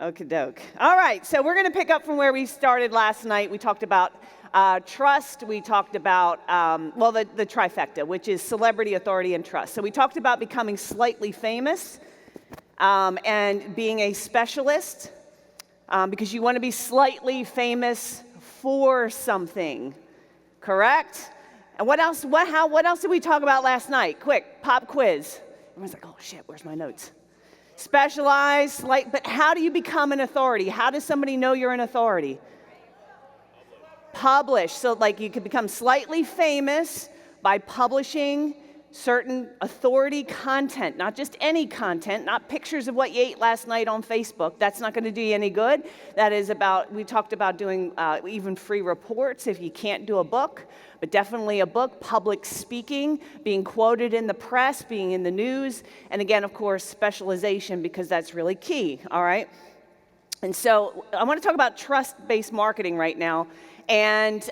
Okie doke. All right, so we're going to pick up from where we started last night. We talked about trust. We talked about, the trifecta, which is celebrity, authority, and trust. So we talked about becoming slightly famous and being a specialist because you want to be slightly famous for something, correct? And what else did we talk about last night? Quick, pop quiz. Everyone's like, oh shit, where's my notes? Specialized, but how do you become an authority? How does somebody know you're an authority? Publish. So like you could become slightly famous by publishing certain authority content, not just any content, not pictures of what you ate last night on Facebook. That's not going to do you any good. That is we talked about doing even free reports if you can't do a book, but definitely a book, public speaking, being quoted in the press, being in the news, and again, of course, specialization, because that's really key, all right? And so I want to talk about trust-based marketing right now. And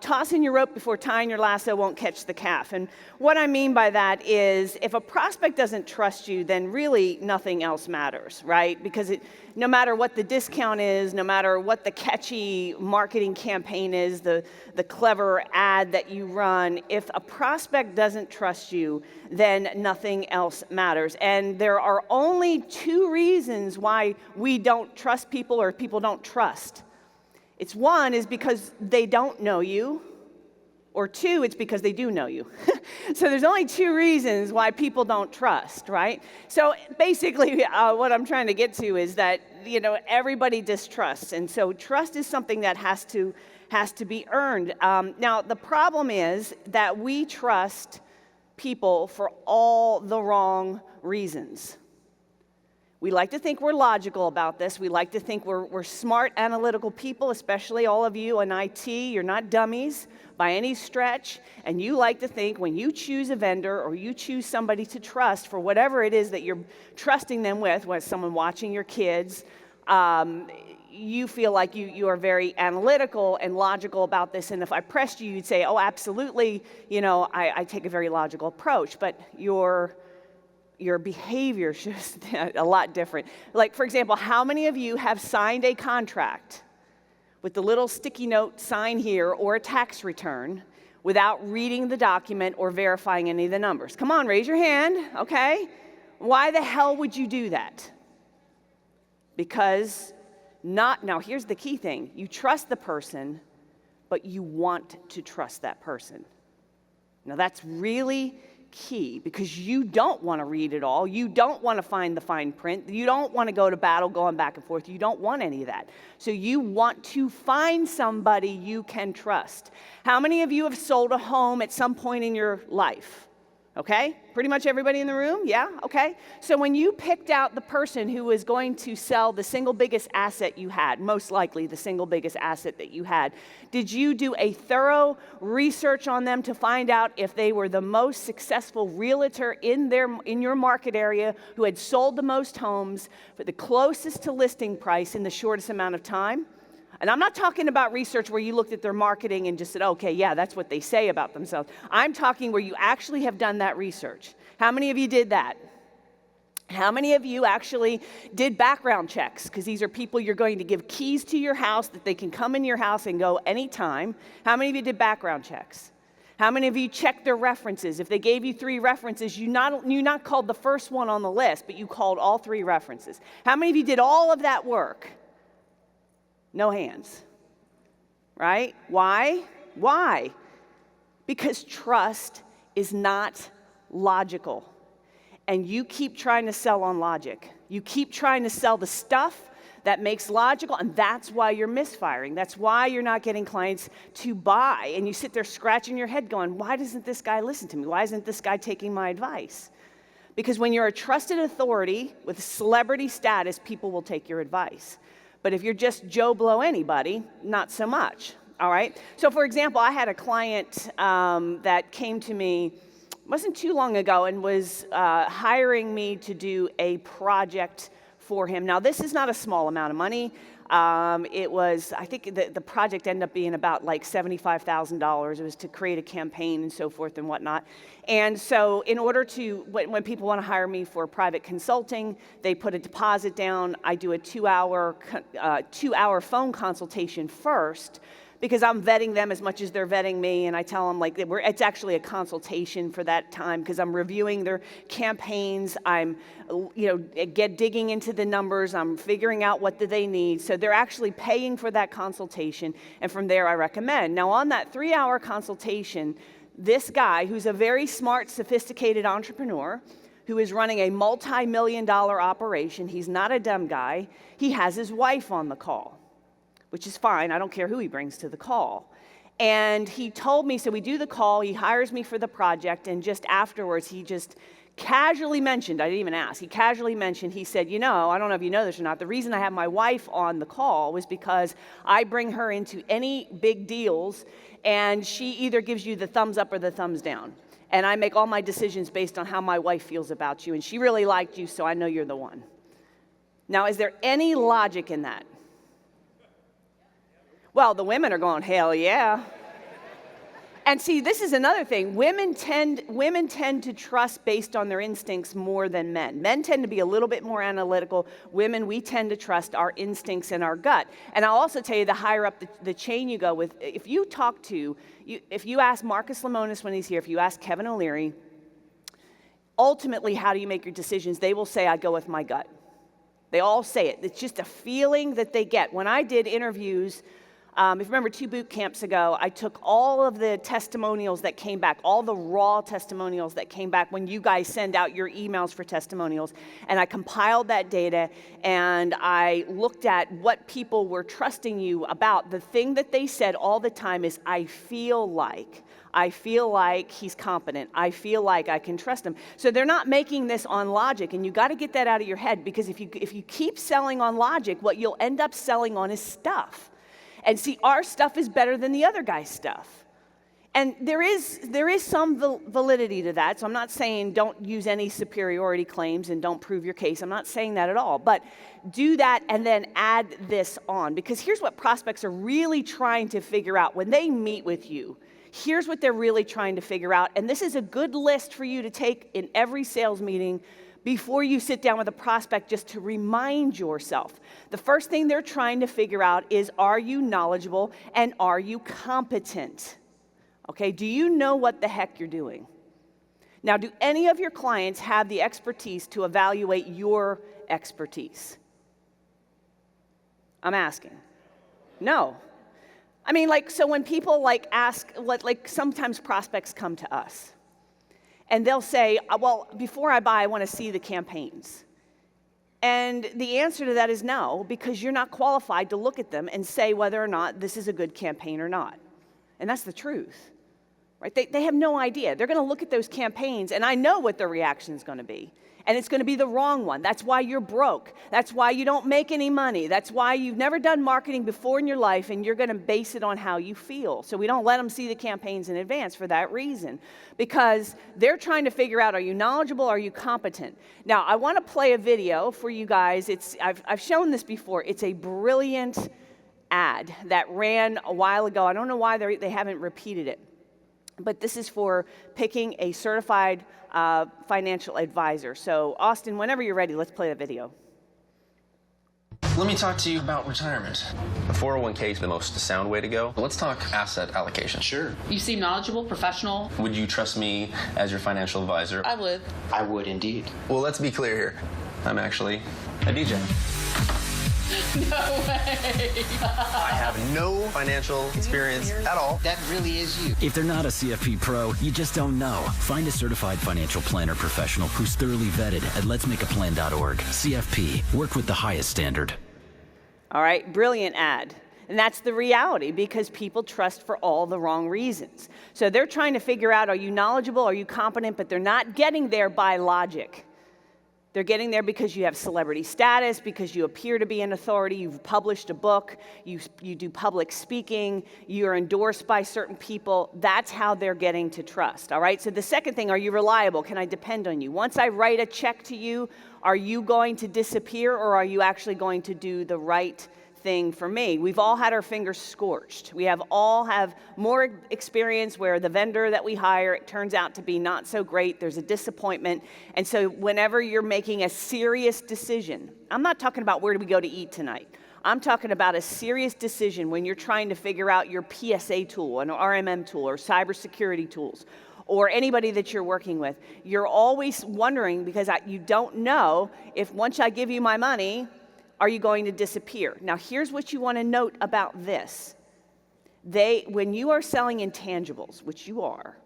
tossing your rope before tying your lasso won't catch the calf. And what I mean by that is if a prospect doesn't trust you, then really nothing else matters, right? Because no matter what the discount is, no matter what the catchy marketing campaign is, the clever ad that you run, if a prospect doesn't trust you, then nothing else matters. And there are only two reasons why we don't trust people or people don't trust. It's one is because they don't know you, or two, it's because they do know you. So there's only two reasons why people don't trust, right? So basically what I'm trying to get to is that, everybody distrusts. And so trust is something that has to be earned. Now, the problem is that we trust people for all the wrong reasons. We like to think we're logical about this. We like to think we're smart, analytical people, especially all of you in IT. You're not dummies by any stretch. And you like to think when you choose a vendor or you choose somebody to trust for whatever it is that you're trusting them with, whether it's someone watching your kids, you feel like you are very analytical and logical about this. And if I pressed you, you'd say, oh, absolutely, I take a very logical approach. But your behavior shows a lot different. Like, for example, how many of you have signed a contract with the little sticky note sign here or a tax return without reading the document or verifying any of the numbers? Come on, raise your hand, okay? Why the hell would you do that? Because now here's the key thing. You trust the person, but you want to trust that person. Now that's really key because you don't want to read it all. You don't want to find the fine print. You don't want to go to battle going back and forth. You don't want any of that. So you want to find somebody you can trust. How many of you have sold a home at some point in your life? Okay? Pretty much everybody in the room? Yeah? Okay. So when you picked out the person who was going to sell the single biggest asset you had, most likely the single biggest asset that you had, did you do a thorough research on them to find out if they were the most successful realtor in your market area who had sold the most homes for the closest to listing price in the shortest amount of time? And I'm not talking about research where you looked at their marketing and just said, okay, yeah, that's what they say about themselves. I'm talking where you actually have done that research. How many of you did that? How many of you actually did background checks? Because these are people you're going to give keys to your house that they can come in your house and go anytime. How many of you did background checks? How many of you checked their references? If they gave you 3 references, you not called the first one on the list, but you called all 3 references. How many of you did all of that work? No hands, right? Why? Why? Because trust is not logical. And you keep trying to sell on logic. You keep trying to sell the stuff that makes logical, and that's why you're misfiring. That's why you're not getting clients to buy. And you sit there scratching your head going, why doesn't this guy listen to me? Why isn't this guy taking my advice? Because when you're a trusted authority with celebrity status, people will take your advice. But if you're just Joe Blow anybody, not so much, all right? So for example, I had a client that came to me, wasn't too long ago, and was hiring me to do a project for him. Now, this is not a small amount of money. It was, I think the project ended up being about like $75,000. It was to create a campaign and so forth and whatnot. And so in order to, when people want to hire me for private consulting, they put a deposit down. I do a two-hour phone consultation first, because I'm vetting them as much as they're vetting me, and I tell them like it's actually a consultation for that time because I'm reviewing their campaigns. I'm, digging into the numbers. I'm figuring out what do they need. So they're actually paying for that consultation, and from there I recommend. Now on that 3-hour consultation, this guy who's a very smart, sophisticated entrepreneur who is running a multi-million-dollar operation, he's not a dumb guy, he has his wife on the call, which is fine. I don't care who he brings to the call. And he told me, so we do the call, he hires me for the project, and just afterwards, he just casually mentioned, I didn't even ask, he casually mentioned, he said, I don't know if you know this or not, the reason I have my wife on the call was because I bring her into any big deals, and she either gives you the thumbs up or the thumbs down. And I make all my decisions based on how my wife feels about you, and she really liked you, so I know you're the one. Now, is there any logic in that? Well, the women are going, hell yeah. And see, this is another thing. Women tend to trust based on their instincts more than men. Men tend to be a little bit more analytical. Women, we tend to trust our instincts and our gut. And I'll also tell you, the higher up the chain you go with, if you ask Marcus Lemonis when he's here, if you ask Kevin O'Leary, ultimately, how do you make your decisions? They will say, I go with my gut. They all say it. It's just a feeling that they get. When I did interviews, if you remember 2 boot camps ago, I took all of the testimonials that came back, all the raw testimonials that came back when you guys send out your emails for testimonials, and I compiled that data, and I looked at what people were trusting you about. The thing that they said all the time is, I feel like he's competent. I feel like I can trust him. So they're not making this on logic, and you got to get that out of your head, because if you keep selling on logic, what you'll end up selling on is stuff. And see, our stuff is better than the other guy's stuff. And there is some validity to that. So I'm not saying don't use any superiority claims and don't prove your case. I'm not saying that at all. But do that and then add this on. Because here's what prospects are really trying to figure out when they meet with you. Here's what they're really trying to figure out. And this is a good list for you to take in every sales meeting before you sit down with a prospect, just to remind yourself. The first thing they're trying to figure out is, are you knowledgeable and are you competent? Okay, do you know what the heck you're doing? Now, do any of your clients have the expertise to evaluate your expertise? I'm asking. No. I mean, so when people ask, sometimes prospects come to us. And they'll say, well, before I buy, I want to see the campaigns. And the answer to that is no, because you're not qualified to look at them and say whether or not this is a good campaign or not. And that's the truth, right? They have no idea. They're going to look at those campaigns, and I know what their reaction is going to be. And it's going to be the wrong one. That's why you're broke. That's why you don't make any money. That's why you've never done marketing before in your life, and you're going to base it on how you feel. So we don't let them see the campaigns in advance for that reason, because they're trying to figure out, are you knowledgeable, are you competent? Now, I want to play a video for you guys. I've shown this before. It's a brilliant ad that ran a while ago. I don't know why they haven't repeated it. But this is for picking a certified financial advisor. So, Austin, whenever you're ready, let's play the video. Let me talk to you about retirement. The 401k is the most sound way to go. Let's talk asset allocation. Sure. You seem knowledgeable, professional. Would you trust me as your financial advisor? I would. I would indeed. Well, let's be clear here. I'm actually a DJ. No way. I have no financial experience at all. That really is you. If they're not a CFP pro, you just don't know. Find a certified financial planner professional who's thoroughly vetted at letsmakeaplan.org. CFP, work with the highest standard. All right, brilliant ad. And that's the reality, because people trust for all the wrong reasons. So they're trying to figure out, are you knowledgeable, are you competent, but they're not getting there by logic. They're getting there because you have celebrity status, because you appear to be an authority, you've published a book, you do public speaking, you're endorsed by certain people. That's how they're getting to trust, all right? So the second thing, are you reliable? Can I depend on you? Once I write a check to you, are you going to disappear, or are you actually going to do the right thing for me? We've all had our fingers scorched. We all have more experience where the vendor that we hire, it turns out to be not so great. There's a disappointment. And so whenever you're making a serious decision, I'm not talking about where do we go to eat tonight. I'm talking about a serious decision when you're trying to figure out your PSA tool, an RMM tool, or cybersecurity tools, or anybody that you're working with. You're always wondering, because you don't know if once I give you my money, are you going to disappear? Now, here's what you want to note about this. When you are selling intangibles, which you are,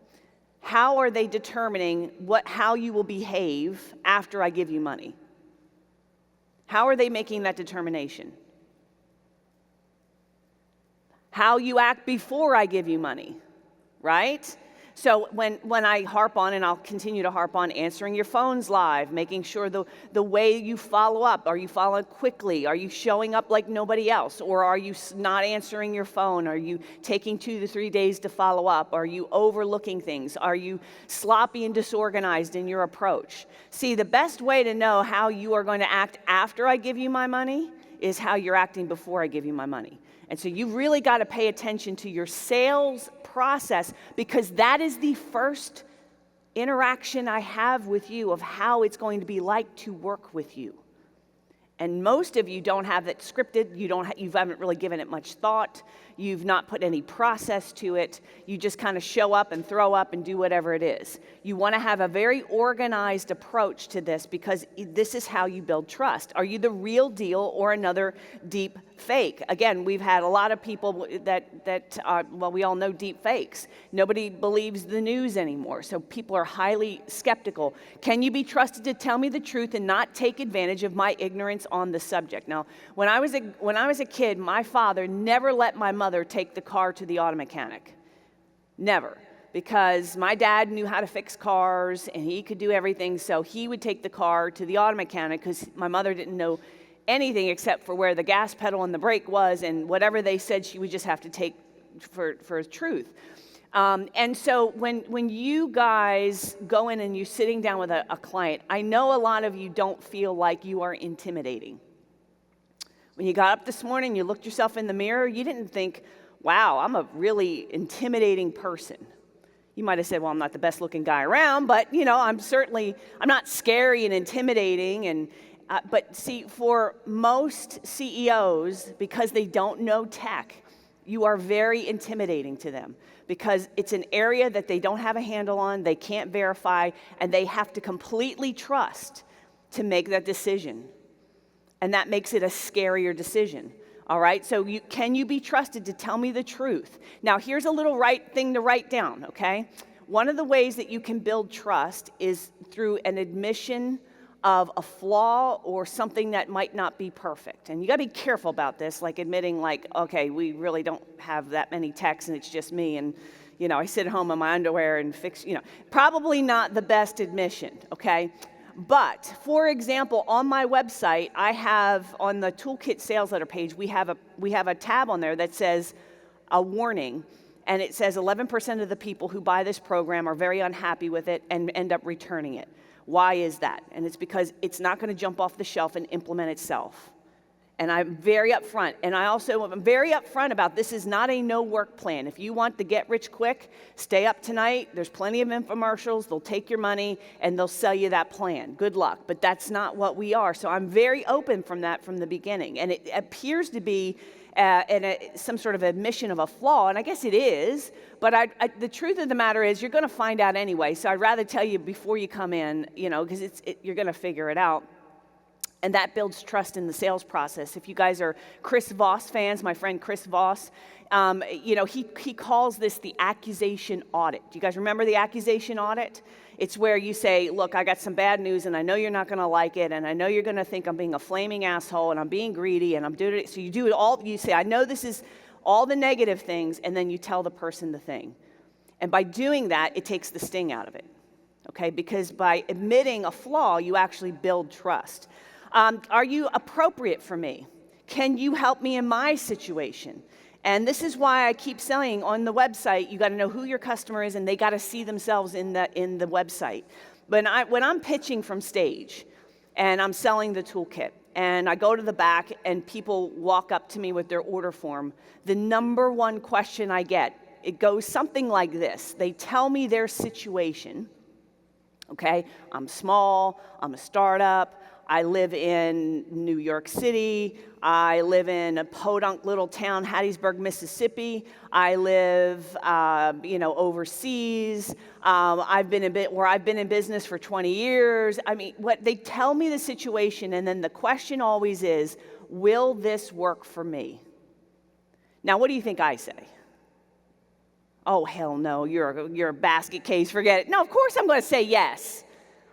how are they determining how you will behave after I give you money? How are they making that determination? How you act before I give you money, right? So when I harp on, and I'll continue to harp on, answering your phones live, making sure the way you follow up, are you following quickly? Are you showing up like nobody else? Or are you not answering your phone? Are you taking 2 to 3 days to follow up? Are you overlooking things? Are you sloppy and disorganized in your approach? See, the best way to know how you are going to act after I give you my money is how you're acting before I give you my money. And so you really got to pay attention to your sales process, because that is the first interaction I have with you of how it's going to be like to work with you. And most of you don't have it scripted. You haven't really given it much thought. You've not put any process to it. You just kind of show up and throw up and do whatever it is. You want to have a very organized approach to this, because this is how you build trust. Are you the real deal or another deep fake? Again, we've had a lot of people well, we all know deep fakes. Nobody believes the news anymore, so people are highly skeptical. Can you be trusted to tell me the truth and not take advantage of my ignorance on the subject? Now, when I was a kid, my father never let my mother take the car to the auto mechanic. Never. Because my dad knew how to fix cars and he could do everything, so he would take the car to the auto mechanic because my mother didn't know anything except for where the gas pedal and the brake was, and whatever they said she would just have to take for truth. And so when you guys go in and you're sitting down with a client, I know a lot of you don't feel like you are intimidating. When you got up this morning, you looked yourself in the mirror, you didn't think, wow, I'm a really intimidating person. You might have said, well, I'm not the best looking guy around, but I'm not scary and intimidating. But see, for most CEOs, because they don't know tech, you are very intimidating to them, because it's an area that they don't have a handle on, they can't verify, and they have to completely trust to make that decision. And that makes it a scarier decision. All right, so can you be trusted to tell me the truth? Now, here's a little thing to write down, okay? One of the ways that you can build trust is through an admission of a flaw or something that might not be perfect. And you gotta be careful about this, like admitting okay, we really don't have that many techs and it's just me, and I sit at home in my underwear and fix, probably not the best admission, okay? But, for example, on my website, I have, on the Toolkit sales letter page, we have a tab on there that says a warning, and it says 11% of the people who buy this program are very unhappy with it and end up returning it. Why is that? And it's because it's not going to jump off the shelf and implement itself. And I'm very upfront. And I'm very upfront about this is not a no-work plan. If you want to get rich quick, stay up tonight. There's plenty of infomercials. They'll take your money and they'll sell you that plan. Good luck. But that's not what we are. So I'm very open from that from the beginning. And it appears to be some sort of admission of a flaw, and I guess it is, but the truth of the matter is you're going to find out anyway. So I'd rather tell you before you come in, because you're going to figure it out. And that builds trust in the sales process. If you guys are Chris Voss fans, my friend Chris Voss, he calls this the accusation audit. Do you guys remember the accusation audit? It's where you say, look, I got some bad news and I know you're not going to like it, and I know you're going to think I'm being a flaming asshole and I'm being greedy and I'm doing it. So you do it all, you say, I know this is all the negative things, and then you tell the person the thing. And by doing that, it takes the sting out of it. okay? Because by admitting a flaw, you actually build trust. Are you appropriate for me? Can you help me in my situation? And this is why I keep saying on the website, you got to know who your customer is, and they got to see themselves in the website. When I'm pitching from stage, and I'm selling the toolkit, and I go to the back, and people walk up to me with their order form, the number one question I get, it goes something like this. They tell me their situation, okay? I'm small, I'm a startup, I live in New York City, I live in a podunk little town, Hattiesburg, Mississippi. I live, overseas. I've been in business for 20 years. I mean, what they tell me the situation, and then the question always is, will this work for me? Now, what do you think I say? Oh, hell no, you're a basket case, forget it. No, of course I'm going to say yes.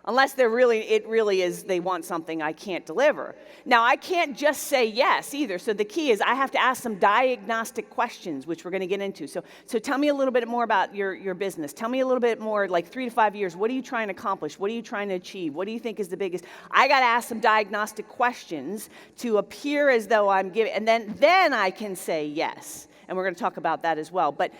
Unless it really is, they want something I can't deliver. Now, I can't just say yes either. So the key is I have to ask some diagnostic questions, which we're going to get into. So tell me a little bit more about your business. Tell me a little bit more, like 3 to 5 years. What are you trying to accomplish? What are you trying to achieve? What do you think is the biggest? I got to ask some diagnostic questions to appear as though I'm giving, and then I can say yes. And we're going to talk about that as well. But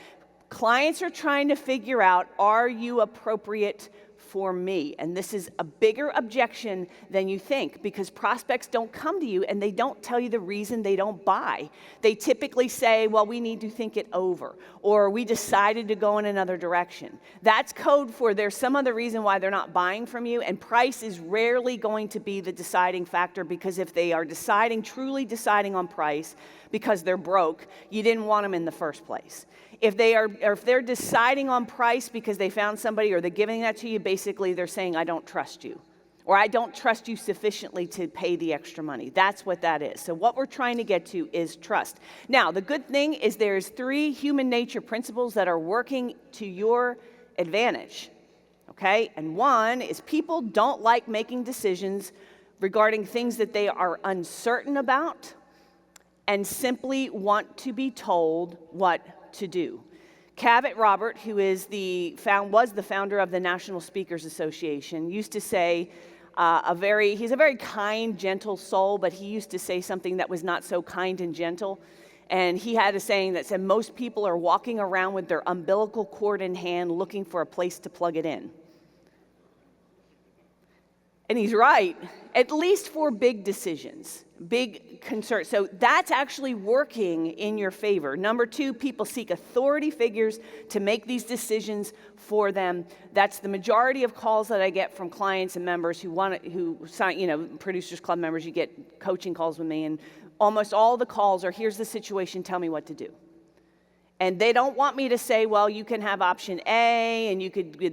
clients are trying to figure out, are you appropriate for me? And this is a bigger objection than you think, because prospects don't come to you and they don't tell you the reason they don't buy. They typically say, well, we need to think it over, or we decided to go in another direction. That's code for there's some other reason why they're not buying from you, and price is rarely going to be the deciding factor, because if they are truly deciding on price because they're broke, you didn't want them in the first place. If they're deciding on price because they found somebody or they're giving that to you, basically they're saying, I don't trust you, or I don't trust you sufficiently to pay the extra money. That's what that is. So what we're trying to get to is trust. Now, the good thing is there's 3 human nature principles that are working to your advantage, okay? And one is people don't like making decisions regarding things that they are uncertain about and simply want to be told what to do. Cavett Robert, who was the founder of the National Speakers Association, used to say he's a very kind, gentle soul, but he used to say something that was not so kind and gentle. And he had a saying that said, most people are walking around with their umbilical cord in hand looking for a place to plug it in. And he's right, at least for big decisions, big concerns. So that's actually working in your favor. Number 2, people seek authority figures to make these decisions for them. That's the majority of calls that I get from clients and members who sign, Producers Club members. You get coaching calls with me, and almost all the calls are, here's the situation, tell me what to do. And they don't want me to say, well, you can have option A, and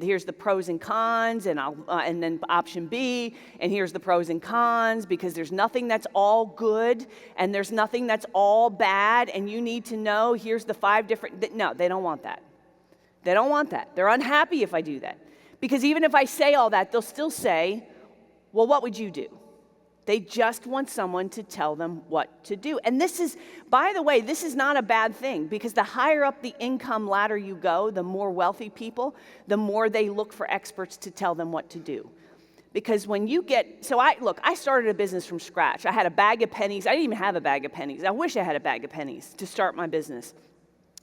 here's the pros and cons, and then option B, and here's the pros and cons, because there's nothing that's all good, and there's nothing that's all bad, and you need to know, here's the 5 different, no, they don't want that. They don't want that. They're unhappy if I do that. Because even if I say all that, they'll still say, well, what would you do? They just want someone to tell them what to do. And this is, by the way, this is not a bad thing, because the higher up the income ladder you go, the more wealthy people, the more they look for experts to tell them what to do. Because when you get, I started a business from scratch. I had a bag of pennies. I didn't even have a bag of pennies. I wish I had a bag of pennies to start my business.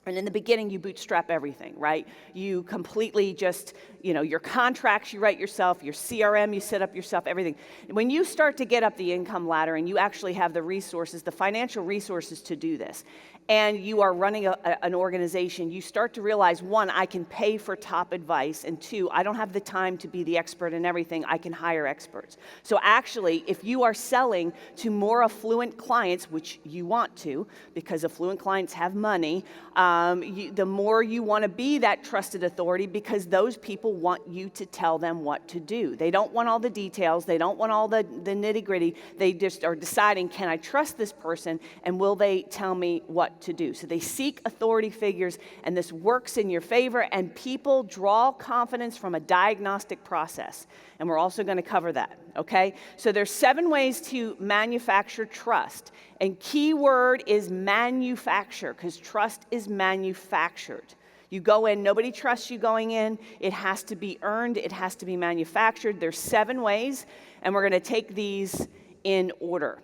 And in the beginning, you bootstrap everything, right? You completely just, your contracts you write yourself, your CRM you set up yourself, everything. When you start to get up the income ladder and you actually have the resources, the financial resources to do this, and you are running an organization, you start to realize, 1, I can pay for top advice, and 2, I don't have the time to be the expert in everything. I can hire experts. So actually, if you are selling to more affluent clients, which you want to, because affluent clients have money, the more you want to be that trusted authority, because those people want you to tell them what to do. They don't want all the details. They don't want all the nitty-gritty. They just are deciding, can I trust this person, and will they tell me what to do? So they seek authority figures, and this works in your favor, and people draw confidence from a diagnostic process. And we're also going to cover that, okay? So there's 7 ways to manufacture trust. And key word is manufacture, because trust is manufactured. You go in, nobody trusts you going in. It has to be earned. It has to be manufactured. There's 7 ways, and we're going to take these in order.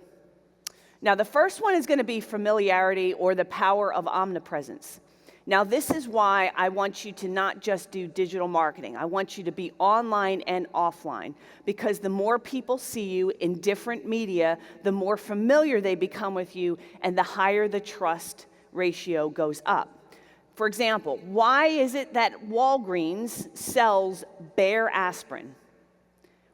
Now, the first one is going to be familiarity, or the power of omnipresence. Now, this is why I want you to not just do digital marketing. I want you to be online and offline, because the more people see you in different media, the more familiar they become with you, and the higher the trust ratio goes up. For example, why is it that Walgreens sells Bayer aspirin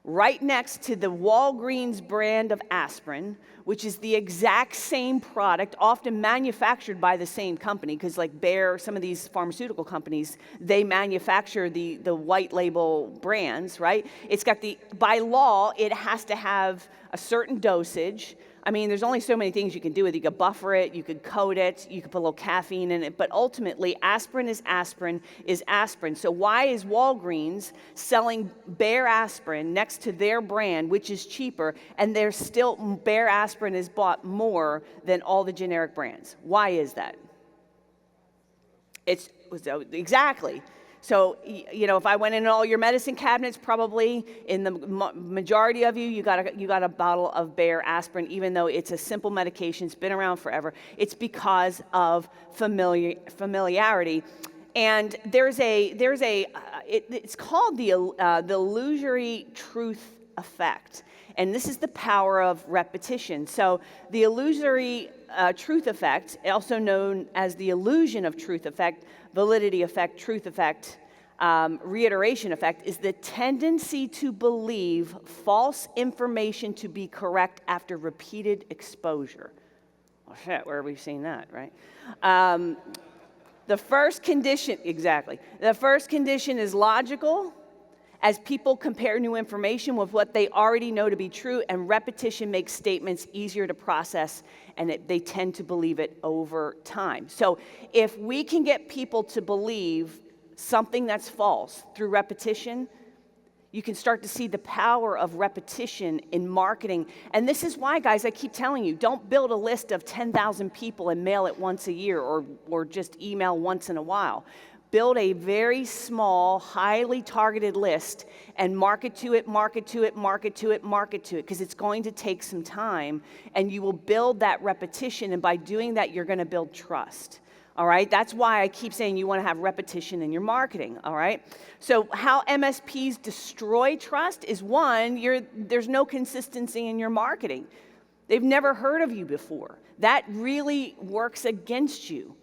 right next to the Walgreens brand of aspirin, which is the exact same product, often manufactured by the same company, because like Bayer, some of these pharmaceutical companies, they manufacture the white label brands, right? It's got by law, it has to have a certain dosage. I mean, there's only so many things you can do with it. You could buffer it, you could coat it, you could put a little caffeine in it, but ultimately, aspirin is aspirin is aspirin. So why is Walgreens selling Bayer aspirin next to their brand, which is cheaper, and there's still, Bayer aspirin is bought more than all the generic brands? Why is that? Exactly. So, if I went in all your medicine cabinets, probably in the majority of you got a bottle of Bayer aspirin, even though it's a simple medication, it's been around forever. It's because of familiarity. And it's called the illusory truth effect. And this is the power of repetition. So the illusory truth effect, also known as the illusion of truth effect, validity effect, truth effect, reiteration effect, is the tendency to believe false information to be correct after repeated exposure. Oh shit, where have we seen that, right? The first condition is logical, as people compare new information with what they already know to be true, and repetition makes statements easier to process, and they tend to believe it over time. So if we can get people to believe something that's false through repetition, you can start to see the power of repetition in marketing. And this is why, guys, I keep telling you, don't build a list of 10,000 people and mail it once a year, or just email once in a while. Build a very small, highly targeted list and market to it, because it's going to take some time, and you will build that repetition, and by doing that, you're going to build trust. All right, that's why I keep saying you want to have repetition in your marketing, all right? So how MSPs destroy trust is, one, there's no consistency in your marketing. They've never heard of you before. That really works against you.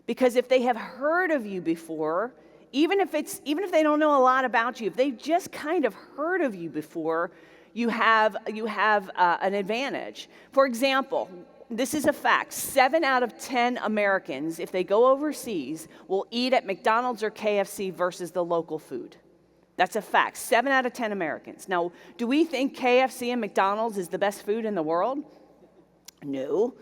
Because if they have heard of you before, even if they don't know a lot about you, if they've just kind of heard of you before, you have an advantage. For example, this is a fact: 7 out of 10 Americans, if they go overseas, will eat at McDonald's or KFC versus the local food. That's a fact. 7 out of 10 Americans. Now, do we think KFC and McDonald's is the best food in the world? No.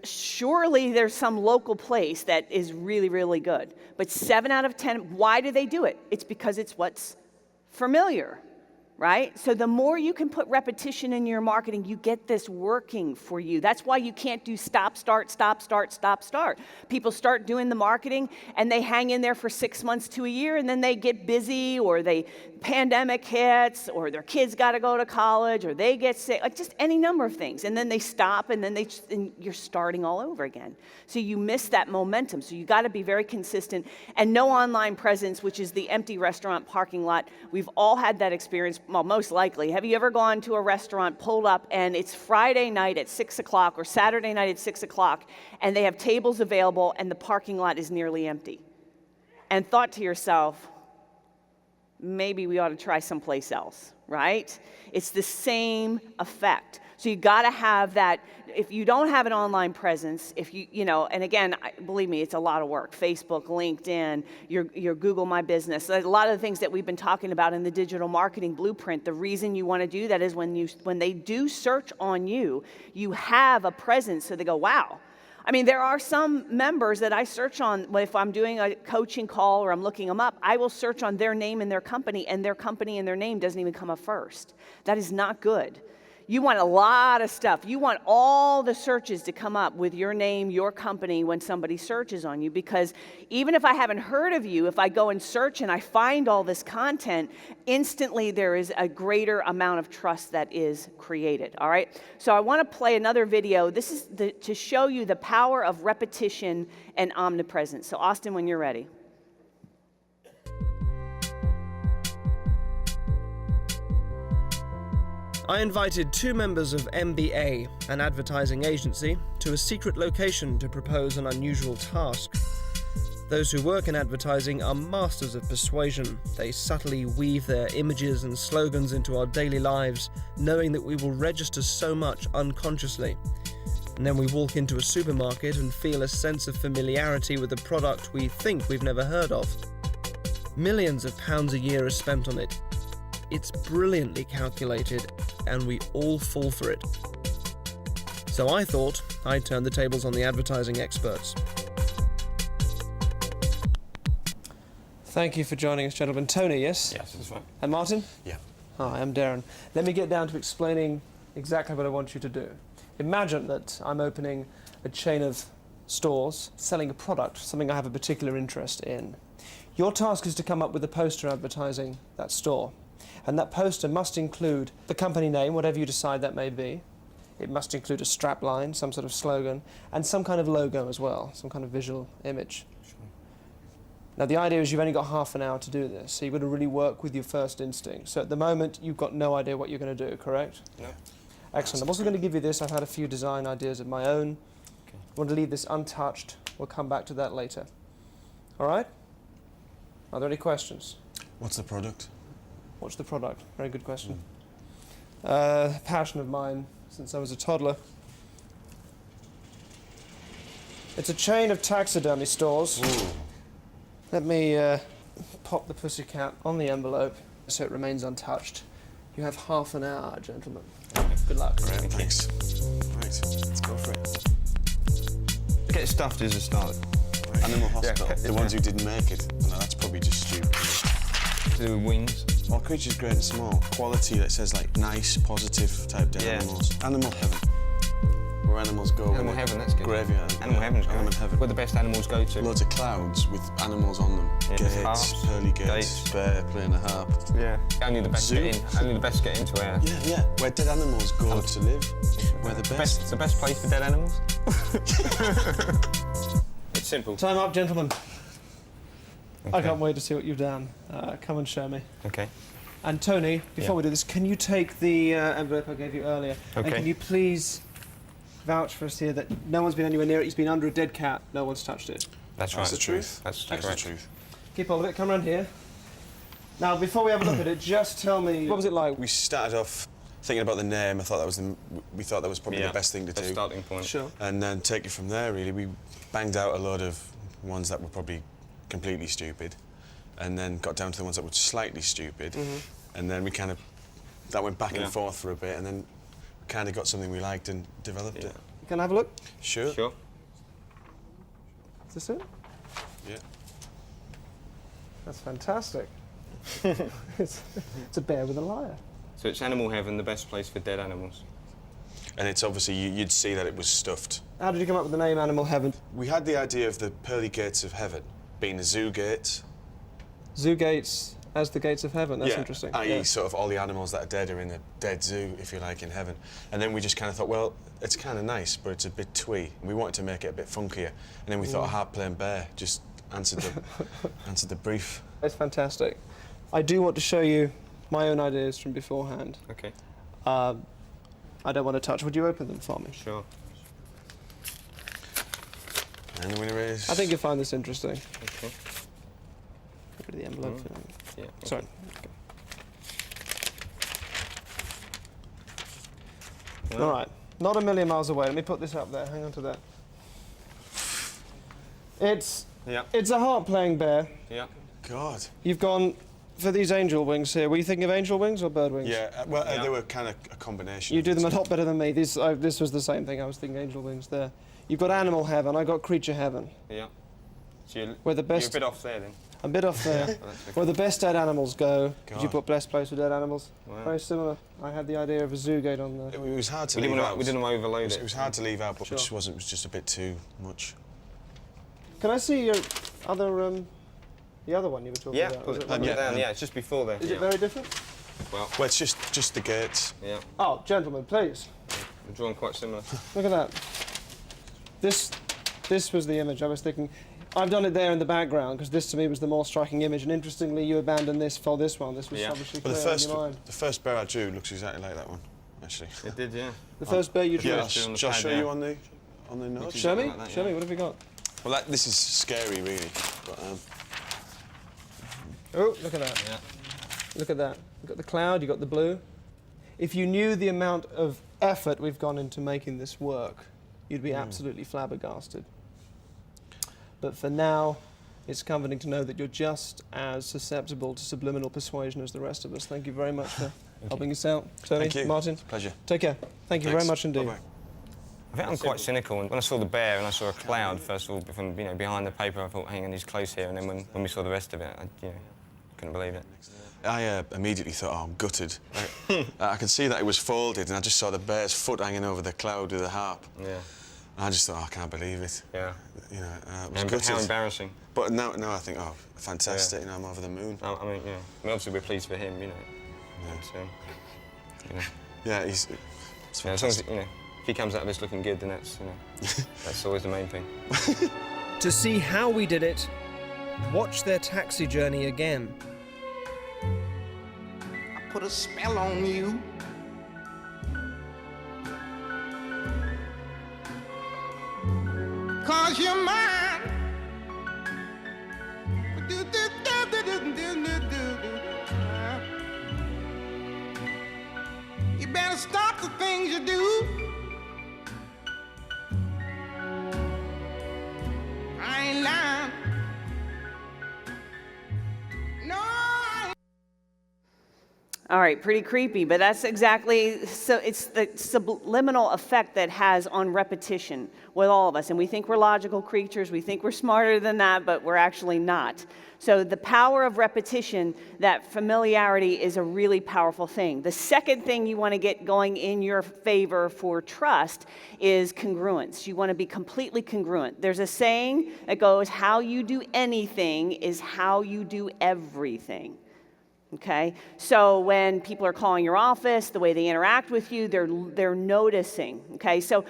Surely there's some local place that is really, really good. But 7 out of 10, why do they do it? It's because it's what's familiar, right? So the more you can put repetition in your marketing, you get this working for you. That's why you can't do stop, start, stop, start, stop, start. People start doing the marketing and they hang in there for 6 months to a year, and then they get busy, or pandemic hits, or their kids got to go to college, or they get sick, like just any number of things. And then they stop, and then you're starting all over again. So you miss that momentum. So you got to be very consistent, and no online presence, which is the empty restaurant parking lot. We've all had that experience. Well, most likely. Have you ever gone to a restaurant, pulled up, and it's Friday night at 6 o'clock or Saturday night at 6 o'clock, and they have tables available, and the parking lot is nearly empty? And thought to yourself, maybe we ought to try someplace else, right? It's the same effect. So you got to have that. If you don't have an online presence, and again, believe me, it's a lot of work. Facebook, LinkedIn, your Google My Business, a lot of the things that we've been talking about in the digital marketing blueprint. The reason you want to do that is when they do search on you, you have a presence, so they go, wow. I mean, there are some members that I search on. If I'm doing a coaching call or I'm looking them up, I will search on their name and their company and their name doesn't even come up first. That is not good. You want a lot of stuff. You want all the searches to come up with your name, your company when somebody searches on you, because even if I haven't heard of you, if I go and search and I find all this content, instantly there is a greater amount of trust that is created, all right? So I want to play another video. This is to show you the power of repetition and omnipresence. So Austin, when you're ready. I invited 2 members of MBA, an advertising agency, to a secret location to propose an unusual task. Those who work in advertising are masters of persuasion. They subtly weave their images and slogans into our daily lives, knowing that we will register so much unconsciously. And then we walk into a supermarket and feel a sense of familiarity with a product we think we've never heard of. Millions of pounds a year are spent on it. It's brilliantly calculated, and we all fall for it. So I thought I'd turn the tables on the advertising experts. Thank you for joining us, gentlemen. Tony, yes? Yes, that's right. And Martin? Yeah. Hi, I'm Darren. Let me get down to explaining exactly what I want you to do. Imagine that I'm opening a chain of stores selling a product, something I have a particular interest in. Your task is to come up with a poster advertising that store. And that poster must include the company name, whatever you decide that may be. It must include a strap line, some sort of slogan, and some kind of logo as well, some kind of visual image. Sure. Now the idea is you've only got half an hour to do this, so you've got to really work with your first instinct. So at the moment, you've got no idea what you're going to do, correct? No. Excellent. I'm also going to give you this. I've had a few design ideas of my own. Okay. I want to leave this untouched. We'll come back to that later. All right? Are there any questions? What's the product? What's the product? Very good question. Passion of mine since I was a toddler. It's a chain of taxidermy stores. Ooh. Let me pop the pussycat on the envelope so it remains untouched. You have half an hour, gentlemen. Good luck. Great, thanks. Right, let's go for it. Get stuffed as a start. Right. Animal hospital. The ones who didn't make it. No, that's probably just stupid. To do with wings. Well, creatures great and small. Quality that says like nice, positive type dead animals. Animal heaven. Where animals go. Animal heaven, that's good. Graveyard. Animal heaven's Animal great. heaven. Where the best animals go to. Loads of clouds with animals on them. Yeah, Gates, harps, pearly gates, bear playing a harp. Yeah. Only the best Zoo. get in. Only the best get into where. Yeah. Where dead animals go to live. Where the best. It's the best place for dead animals. It's simple. Time up, gentlemen. I Okay. can't wait to see what you've done. Come and show me. Okay. And Tony, before we do this, can you take the envelope I gave you earlier? And Okay. can you please vouch for us here that no one's been anywhere near it? It's been under a dead cat. No one's touched it. That's right. That's the truth. That's That's the correct. truth. Keep hold of it. Come around here. Now, before we have a look at it, just tell me, what was it like? We started off thinking about the name. I thought that was we thought that was probably Yeah. the best thing to The do. starting point. Sure. And then take it from there, really. We banged out a load of ones that were probably completely stupid, and then got down to the ones that were slightly stupid, and then we kind of, that went back Yeah. and forth for a bit, and then kind of got something we liked and developed it. Can I have a look? Sure. Sure. Is this it? Yeah. That's fantastic. it's a bear with a lyre. So it's animal heaven, the best place for dead animals. And it's obviously, you'd see that it was stuffed. How did you come up with the name Animal Heaven? We had the idea of the pearly gates of heaven being a zoo gate. Zoo gates as the gates of heaven. That's yeah, interesting. i.e. sort of all the animals that are dead are in a dead zoo, if you like, in heaven. And then we just kind of thought, well, it's kind of nice, but it's a bit twee. We wanted to make it a bit funkier. And then we thought a harp-playing bear just answered the brief. It's fantastic. I do want to show you my own ideas from beforehand. Okay. I don't want to touch. Would you open them for me? Sure. And the winner is... I think you'll find this interesting. Okay. Get rid of the envelope. Yeah. Sorry. Okay. All right. Not a million miles away. Let me put this up there. Hang on to that. It's a harp-playing bear. Yeah. God. You've gone for these angel wings here. Were you thinking of angel wings or bird wings? Yeah, well, they were kind of a combination. You of do the them a two. lot better than me. This was the same thing. I was thinking angel wings there. You've got animal heaven. I got creature heaven. Yeah. So you're, Where the you're best- a bit off there then. A bit off there. Where the best dead animals go. Did you God. put Blessed Place for Dead Animals? Wow. Very similar. I had the idea of a zoo gate on there. It was hard to We leave didn't, out. we didn't want to overload it. It was hard to leave out, but Sure. it just wasn't. It was just a bit too much. Can I see your other, the other one you were talking Yeah, about? put Was it one of the- down. Yeah, it's just before there. Is yeah. it very different? Well, Well, it's just the gates. yeah, Oh, gentlemen, please. we're drawn quite similar. Look at that. This was the image I was thinking. I've done it there in the background because this to me was the more striking image. And interestingly, you abandoned this for this one. This was Yeah. obviously Well, clear in your mind. the first bear I drew looks exactly like that one, actually. It did, yeah. The first bear you drew. Yeah, Just on the shall I pad, show yeah. you on the notes? Show me. like that, Show yeah. me. What have we got? Well, this is scary, really. But, Oh, look at that. Yeah. Look at that. You've got the cloud. You got the blue. If you knew the amount of effort we've gone into making this work, you'd be absolutely flabbergasted. But for now, it's comforting to know that you're just as susceptible to subliminal persuasion as the rest of us. Thank you very much for helping us out. Tony, Thank you. Martin, It's a pleasure. take care. Thank you very Thanks. much indeed. Bye-bye. I think I'm quite cynical, and when I saw the bear and I saw a cloud, first of all, from behind the paper, I thought, hang on, he's close here, and then when we saw the rest of it, I couldn't believe it. I immediately thought, oh, I'm gutted. I could see that it was folded, and I just saw the bear's foot hanging over the cloud with the harp. Yeah. And I just thought, oh, I can't believe it. Yeah. You know, it was And gutted. how embarrassing. But now I think, oh, fantastic. You know, I'm over the moon. I mean, yeah. I mean, obviously we're pleased for him, Yeah. So, Yeah, it's yeah, as long as, fantastic. if he comes out of this looking good, then that's, that's always the main thing. To see how we did it, watch their taxi journey again. Put a spell on you. Cause you're mine. You better stop the things you do. I ain't lying. No, I ain't. All right, pretty creepy, but that's exactly, so it's the subliminal effect that has on repetition with all of us. And we think we're logical creatures, we think we're smarter than that, but we're actually not. So the power of repetition, that familiarity is a really powerful thing. The second thing you want to get going in your favor for trust is congruence. You want to be completely congruent. There's a saying that goes, how you do anything is how you do everything. Okay, so when people are calling your office, the way they interact with you, they're noticing. Okay, so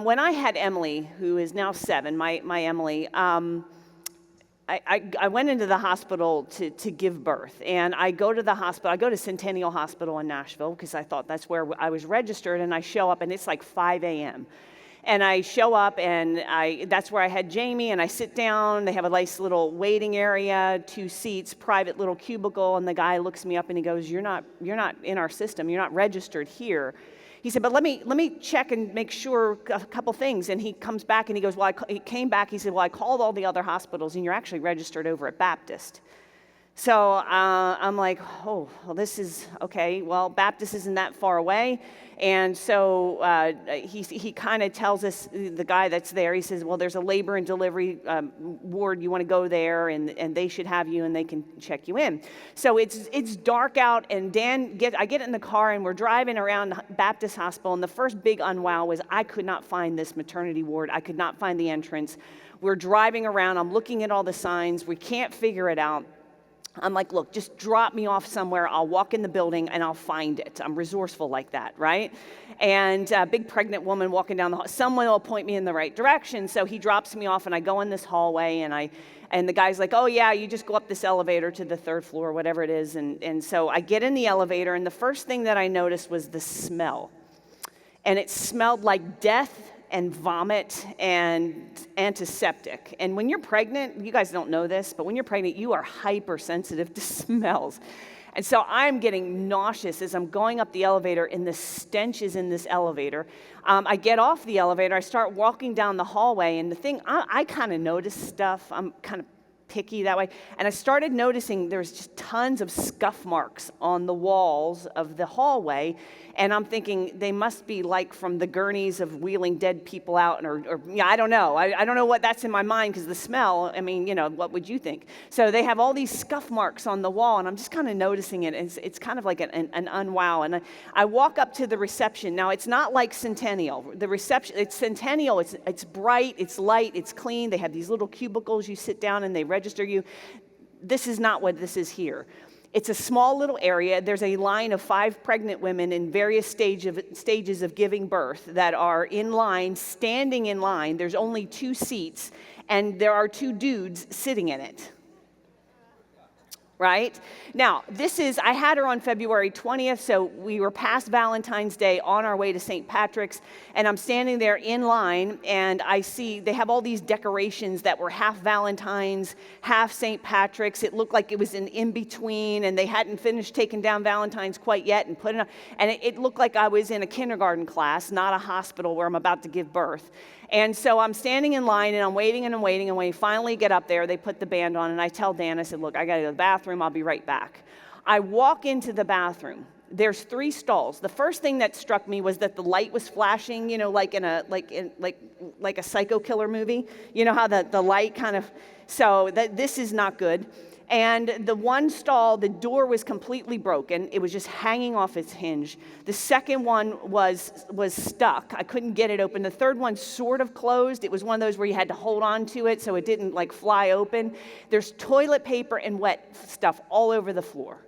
when I had Emily, who is now 7, my Emily, I went into the hospital to give birth, and I go to the hospital. I go to Centennial Hospital in Nashville because I thought that's where I was registered, and I show up, and it's like 5 a.m. And I show up, and that's where I had Jamie, and I sit down. They have a nice little waiting area, 2 seats, private little cubicle, and the guy looks me up and he goes, you're not in our system. You're not registered here. He said, but let me check and make sure a couple things. And he comes back and he goes, well, he came back. He said, well, I called all the other hospitals, and you're actually registered over at Baptist. So I'm like, oh, well, this is, okay, well, Baptist isn't that far away. And so he kind of tells us, the guy that's there, he says, well, there's a labor and delivery ward. You want to go there, and they should have you, and they can check you in. So it's dark out, and I get in the car, and we're driving around Baptist Hospital, and the first big unwow was I could not find this maternity ward. I could not find the entrance. We're driving around. I'm looking at all the signs. We can't figure it out. I'm like, look, just drop me off somewhere. I'll walk in the building and I'll find it. I'm resourceful like that, right? And a big pregnant woman walking down the hall. Someone will point me in the right direction. So he drops me off, and I go in this hallway, and the guy's like, oh yeah, you just go up this elevator to the 3rd floor, whatever it is. And so I get in the elevator, and the first thing that I noticed was the smell. And it smelled like death and vomit and antiseptic. And when you're pregnant, you guys don't know this, but when you're pregnant, you are hypersensitive to smells. And so I'm getting nauseous as I'm going up the elevator, and the stench is in this elevator. I get off the elevator, I start walking down the hallway, and the thing, I kind of notice stuff. I'm kind of picky that way. And I started noticing there's just tons of scuff marks on the walls of the hallway. And I'm thinking they must be like from the gurneys of wheeling dead people out, or yeah, I don't know. I don't know what that's in my mind, because the smell, I mean, what would you think? So they have all these scuff marks on the wall, and I'm just kind of noticing it. It's kind of like an unwow. And I walk up to the reception. Now, it's not like Centennial. The reception, it's Centennial. It's bright, it's light, it's clean. They have these little cubicles. You sit down and they register you. This is not what this is here. It's a small little area. There's a line of 5 pregnant women in various stages of giving birth that are in line, standing in line. There's only 2 seats, and there are 2 dudes sitting in it. Right? Now, I had her on February 20th, so we were past Valentine's Day on our way to St. Patrick's, and I'm standing there in line, and I see they have all these decorations that were half Valentine's, half St. Patrick's. It looked like it was an in-between, and they hadn't finished taking down Valentine's quite yet and putting it, and it looked like I was in a kindergarten class, not a hospital where I'm about to give birth. And so I'm standing in line, and I'm waiting, and when we finally get up there, they put the band on, and I tell Dan, I said, look, I gotta go to the bathroom, I'll be right back. I walk into the bathroom. There's 3 stalls. The first thing that struck me was that the light was flashing, like a psycho killer movie. You know how the light kind of, so this is not good. And the one stall, the door was completely broken. It was just hanging off its hinge. The second one was stuck. I couldn't get it open. The third one sort of closed. It was one of those where you had to hold on to it so it didn't fly open. There's toilet paper and wet stuff all over the floor.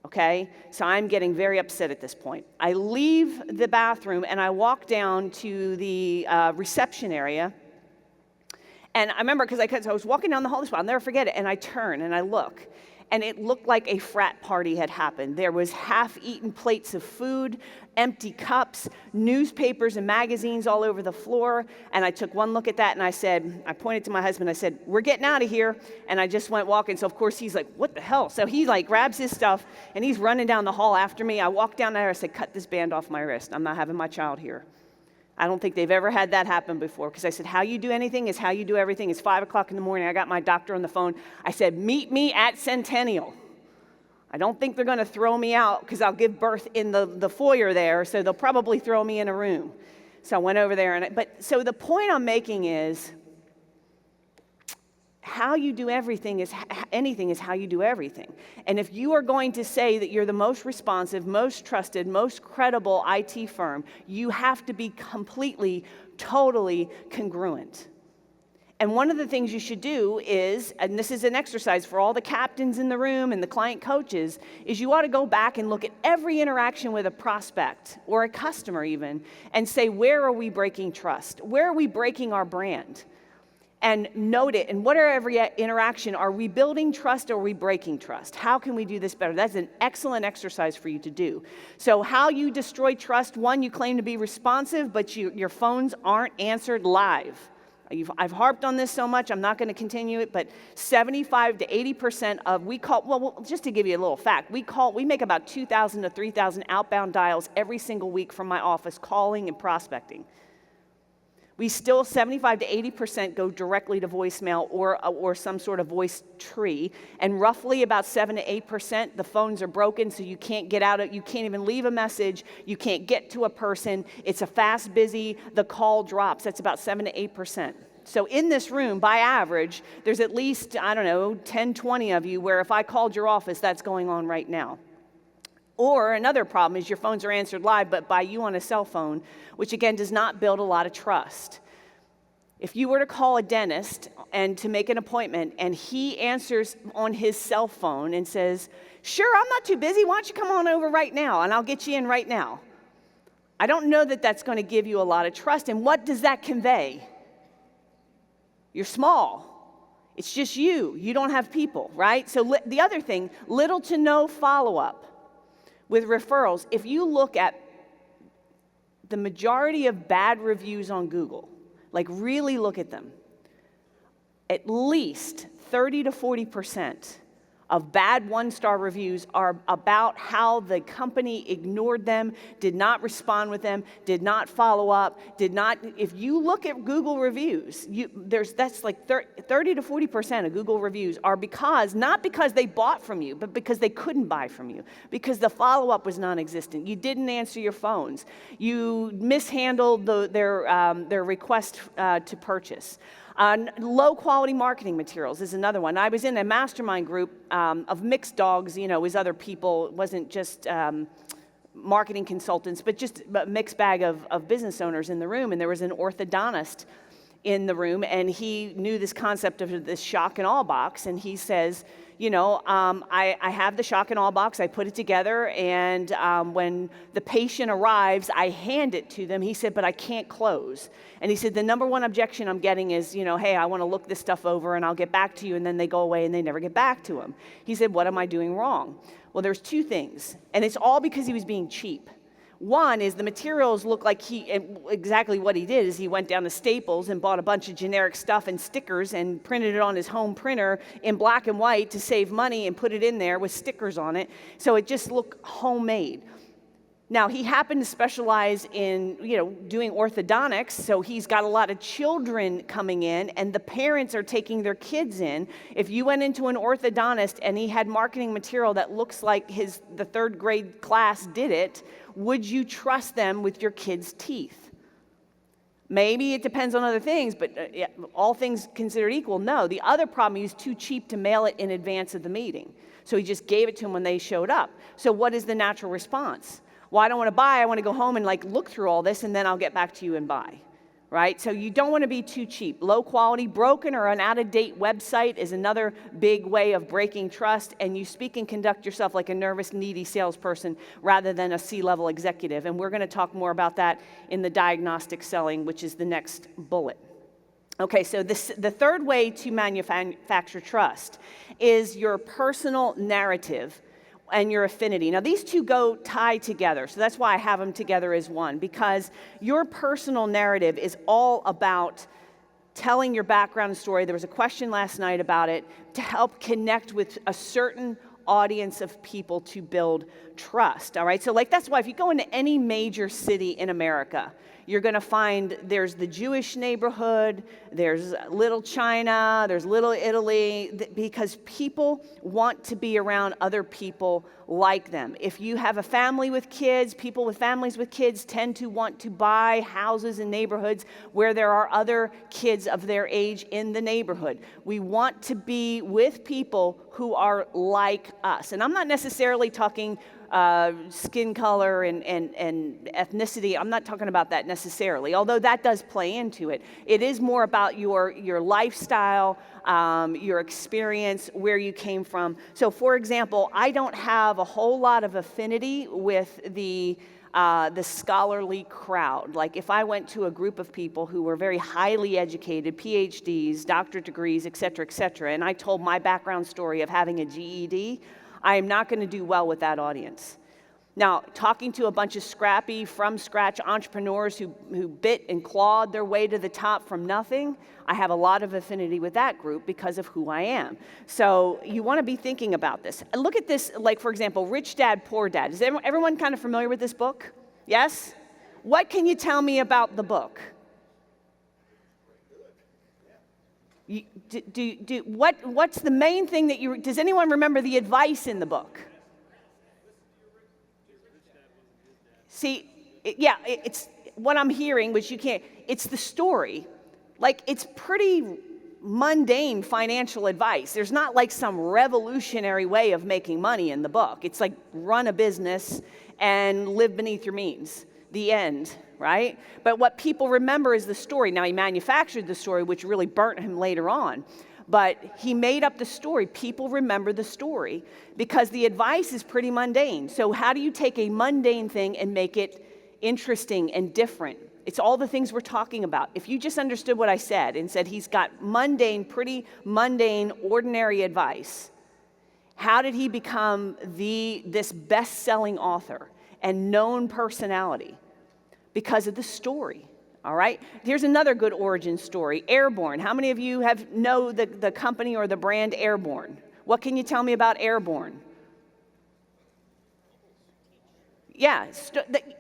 Okay? So I'm getting very upset at this point. I leave the bathroom and I walk down to the reception area. And I remember, because I was walking down the hall this way, I'll never forget it, and I turn and I look, and it looked like a frat party had happened. There was half-eaten plates of food, empty cups, newspapers and magazines all over the floor, and I took one look at that, and I pointed to my husband, I said, we're getting out of here, and I just went walking. So of course he's like, what the hell? So he grabs his stuff, and he's running down the hall after me. I walked down there, I said, cut this band off my wrist. I'm not having my child here. I don't think they've ever had that happen before, because I said, how you do anything is how you do everything. It's 5 o'clock in the morning. I got my doctor on the phone. I said, meet me at Centennial. I don't think they're going to throw me out, because I'll give birth in the foyer there, so they'll probably throw me in a room. So I went over there. So the point I'm making is, how you do anything is how you do everything. And if you are going to say that you're the most responsive, most trusted, most credible IT firm, you have to be completely, totally congruent. And one of the things you should do is, and this is an exercise for all the captains in the room and the client coaches, is you ought to go back and look at every interaction with a prospect or a customer even, and say, where are we breaking trust? Where are we breaking our brand? And note it, and what are every interaction? Are we building trust or are we breaking trust? How can we do this better? That's an excellent exercise for you to do. So how you destroy trust: 1, you claim to be responsive, but your phones aren't answered live. I've harped on this so much, I'm not going to continue it, but 75 to 80% of, just to give you a little fact, we make about 2,000 to 3,000 outbound dials every single week from my office, calling and prospecting. We still, 75 to 80% go directly to voicemail or some sort of voice tree, and roughly about 7 to 8%, the phones are broken, so you can't get out of, you can't even leave a message, you can't get to a person, it's a fast, busy, the call drops. That's about 7 to 8%. So in this room, by average, there's at least, 10, 20 of you where if I called your office, that's going on right now. Or another problem is your phones are answered live, but by you on a cell phone, which again does not build a lot of trust. If you were to call a dentist and to make an appointment, and he answers on his cell phone and says, sure, I'm not too busy, why don't you come on over right now, and I'll get you in right now. I don't know that that's going to give you a lot of trust. And what does that convey? You're small. It's just you. You don't have people, right? So the other thing, little to no follow-up. With referrals, if you look at the majority of bad reviews on Google, really look at them, at least 30 to 40% of bad one-star reviews are about how the company ignored them, did not respond with them, did not follow up, if you look at Google reviews, that's like 30 to 40% of Google reviews are not because they bought from you, but because they couldn't buy from you, because the follow-up was non-existent. You didn't answer your phones. You mishandled their request to purchase. Low quality marketing materials is another one. I was in a mastermind group of mixed dogs, with other people. It wasn't just marketing consultants, but just a mixed bag of business owners in the room. And there was an orthodontist in the room, and he knew this concept of this shock and awe box. And he says, I have the shock and awe box, I put it together, and when the patient arrives, I hand it to them. He said, but I can't close. And he said, the number one objection I'm getting is, hey, I want to look this stuff over and I'll get back to you, and then they go away and they never get back to him. He said, what am I doing wrong? Well, there's two things, and it's all because he was being cheap. One is the materials look like exactly what he did is he went down to Staples and bought a bunch of generic stuff and stickers and printed it on his home printer in black and white to save money and put it in there with stickers on it. So it just looked homemade. Now, he happened to specialize in, doing orthodontics, so he's got a lot of children coming in, and the parents are taking their kids in. If you went into an orthodontist and he had marketing material that looks like the third grade class did it, would you trust them with your kids' teeth? Maybe it depends on other things, but all things considered equal, no. The other problem, he was too cheap to mail it in advance of the meeting. So he just gave it to them when they showed up. So what is the natural response? Well, I don't want to buy, I want to go home and look through all this, and then I'll get back to you and buy, right? So you don't want to be too cheap. Low quality, broken, or an out-of-date website is another big way of breaking trust, and you speak and conduct yourself like a nervous, needy salesperson rather than a C-level executive. And we're going to talk more about that in the diagnostic selling, which is the next bullet. Okay, so the third way to manufacture trust is your personal narrative and your affinity. Now, these two go tied together, so that's why I have them together as one, because your personal narrative is all about telling your background story. There was a question last night about it, to help connect with a certain audience of people to build trust, all right? So that's why if you go into any major city in America, you're going to find there's the Jewish neighborhood, there's Little China, there's Little Italy, because people want to be around other people like them. If you have a family with kids, people with families with kids tend to want to buy houses in neighborhoods where there are other kids of their age in the neighborhood. We want to be with people who are like us. And I'm not necessarily talking skin color and ethnicity. I'm not talking about that necessarily, although that does play into it. It is more about your lifestyle, your experience, where you came from. So, for example, I don't have a whole lot of affinity with the scholarly crowd. Like if I went to a group of people who were very highly educated, PhDs, doctorate degrees, et cetera, and I told my background story of having a GED, I am not going to do well with that audience. Now, talking to a bunch of scrappy, from-scratch entrepreneurs who bit and clawed their way to the top from nothing, I have a lot of affinity with that group because of who I am. So you want to be thinking about this. Look at this, for example, Rich Dad, Poor Dad. Is everyone kind of familiar with this book? Yes? What can you tell me about the book? What's the main thing that does anyone remember the advice in the book? See, it's what I'm hearing, which you can't, it's the story. It's pretty mundane financial advice. There's not some revolutionary way of making money in the book. It's run a business and live beneath your means. The end, right? But what people remember is the story. Now, he manufactured the story, which really burnt him later on. But he made up the story. People remember the story because the advice is pretty mundane. So how do you take a mundane thing and make it interesting and different? It's all the things we're talking about. If you just understood what I said and said he's got mundane, pretty mundane, ordinary advice, how did he become this best-selling author and known personality? Because of the story. All right? Here's another good origin story. Airborne. How many of you know the company or the brand Airborne? What can you tell me about Airborne? Yeah,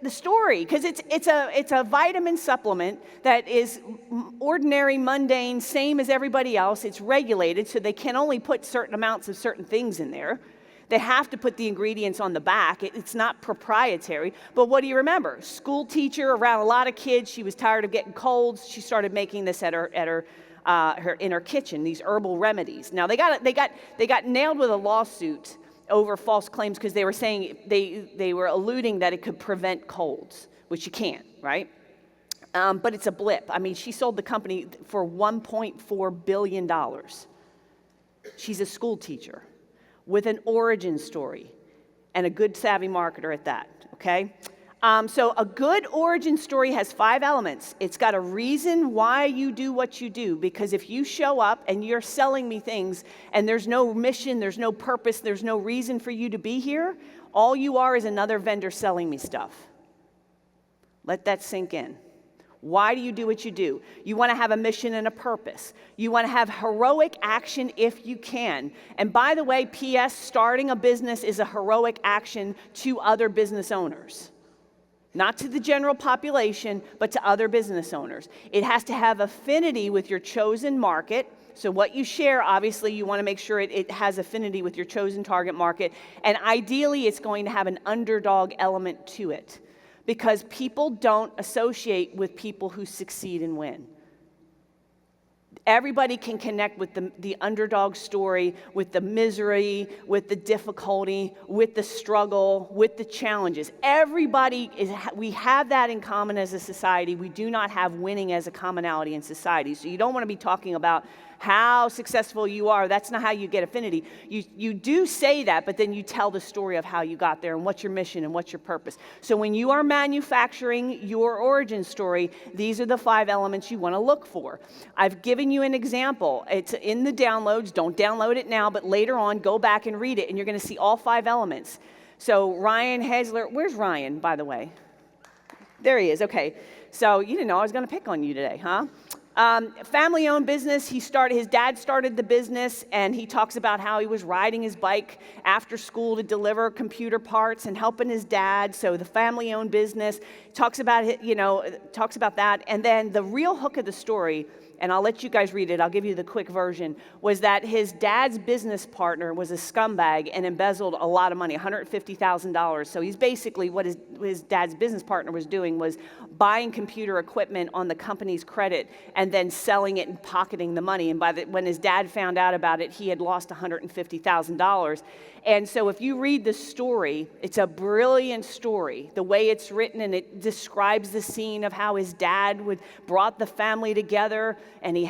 the story, because it's a vitamin supplement that is ordinary, mundane, same as everybody else. It's regulated, so they can only put certain amounts of certain things in there. They have to put the ingredients on the back. It's not proprietary. But what do you remember? School teacher around a lot of kids. She was tired of getting colds. She started making this in her kitchen. These herbal remedies. Now they got nailed with a lawsuit over false claims because they were saying they were alluding that it could prevent colds, which you can't, right? But it's a blip. I mean, she sold the company for $1.4 billion. She's a school teacher with an origin story and a good savvy marketer at that, okay? So a good origin story has 5 elements. It's got a reason why you do what you do, because if you show up and you're selling me things and there's no mission, there's no purpose, there's no reason for you to be here, all you are is another vendor selling me stuff. Let that sink in. Why do you do what you do? You want to have a mission and a purpose. You want to have heroic action if you can. And by the way, P.S., starting a business is a heroic action to other business owners. Not to the general population, but to other business owners. It has to have affinity with your chosen market. So what you share, obviously, you want to make sure it has affinity with your chosen target market. And ideally, it's going to have an underdog element to it, because people don't associate with people who succeed and win. Everybody can connect with the underdog story, with the misery, with the difficulty, with the struggle, with the challenges. We have that in common as a society. We do not have winning as a commonality in society. So you don't want to be talking about how successful you are. That's not how you get affinity. You do say that, but then you tell the story of how you got there and what's your mission and what's your purpose. So when you are manufacturing your origin story, these are the 5 elements you want to look for. I've given you an example. It's in the downloads. Don't download it now, but later on, go back and read it, and you're going to see all 5 elements. So Ryan Hesler, where's Ryan, by the way? There he is. Okay. So you didn't know I was going to pick on you today, huh? Family-owned business. His dad started the business, and he talks about how he was riding his bike after school to deliver computer parts and helping his dad. So the family-owned business talks about that. And then the real hook of the story, and I'll let you guys read it, I'll give you the quick version, was that his dad's business partner was a scumbag and embezzled a lot of money, $150,000. So he's basically, what his dad's business partner was doing was buying computer equipment on the company's credit and then selling it and pocketing the money. And when his dad found out about it, he had lost $150,000. And so if you read the story, it's a brilliant story. The way it's written, and it describes the scene of how his dad brought the family together, and he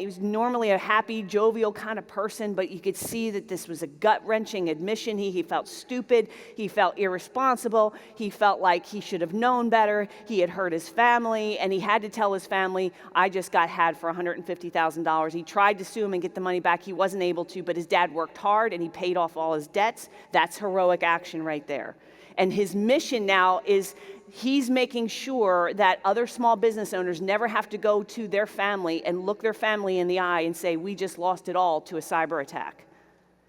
was normally a happy, jovial kind of person, but you could see that this was a gut-wrenching admission. He felt stupid, he felt irresponsible, he felt like he should have known better, he had hurt his family, and he had to tell his family, I just got had for $150,000. He tried to sue him and get the money back. He wasn't able to, but his dad worked hard, and he paid off all his debts. That's heroic action right there. And his mission now is he's making sure that other small business owners never have to go to their family and look their family in the eye and say, we just lost it all to a cyber attack.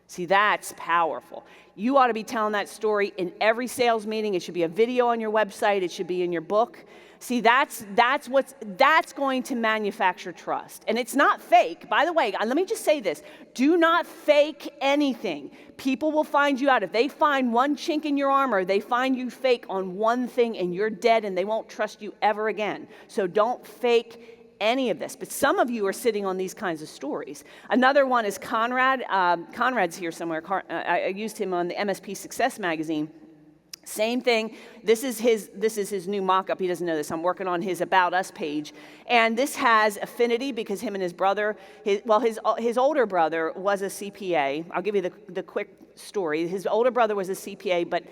See, that's powerful. You ought to be telling that story in every sales meeting. It should be a video on your website. It should be in your book. See, that's going to manufacture trust. And it's not fake. By the way, let me just say this. Do not fake anything. People will find you out. If they find one chink in your armor, they find you fake on one thing, and you're dead, and they won't trust you ever again. So don't fake any of this. But some of you are sitting on these kinds of stories. Another one is Conrad. Conrad's here somewhere. I used him on the MSP Success magazine. Same thing. This is his new mock-up. He doesn't know this. I'm working on his About Us page. And this has affinity because him and his brother, his older brother was a CPA. I'll give you the quick story. His older brother was a CPA, but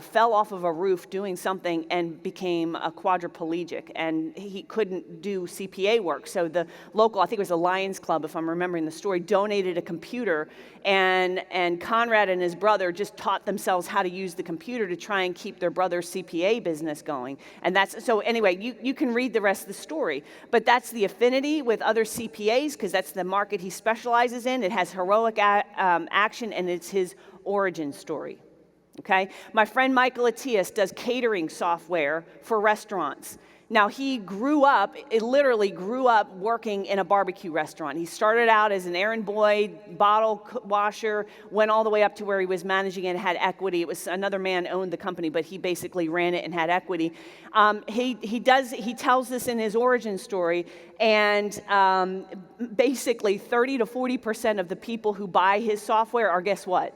fell off of a roof doing something and became a quadriplegic, and he couldn't do CPA work. So the local, I think it was the Lions Club, if I'm remembering the story, donated a computer, and Conrad and his brother just taught themselves how to use the computer to try and keep their brother's CPA business going. And so anyway, you can read the rest of the story, but that's the affinity with other CPAs, because that's the market he specializes in. It has heroic action, and it's his origin story. Okay? My friend Michael Atias does catering software for restaurants. Now, he literally grew up working in a barbecue restaurant. He started out as an errand boy, bottle washer, went all the way up to where he was managing and had equity. It was another man owned the company, but he basically ran it and had equity. He tells this in his origin story, and basically 30 to 40% of the people who buy his software are, guess what?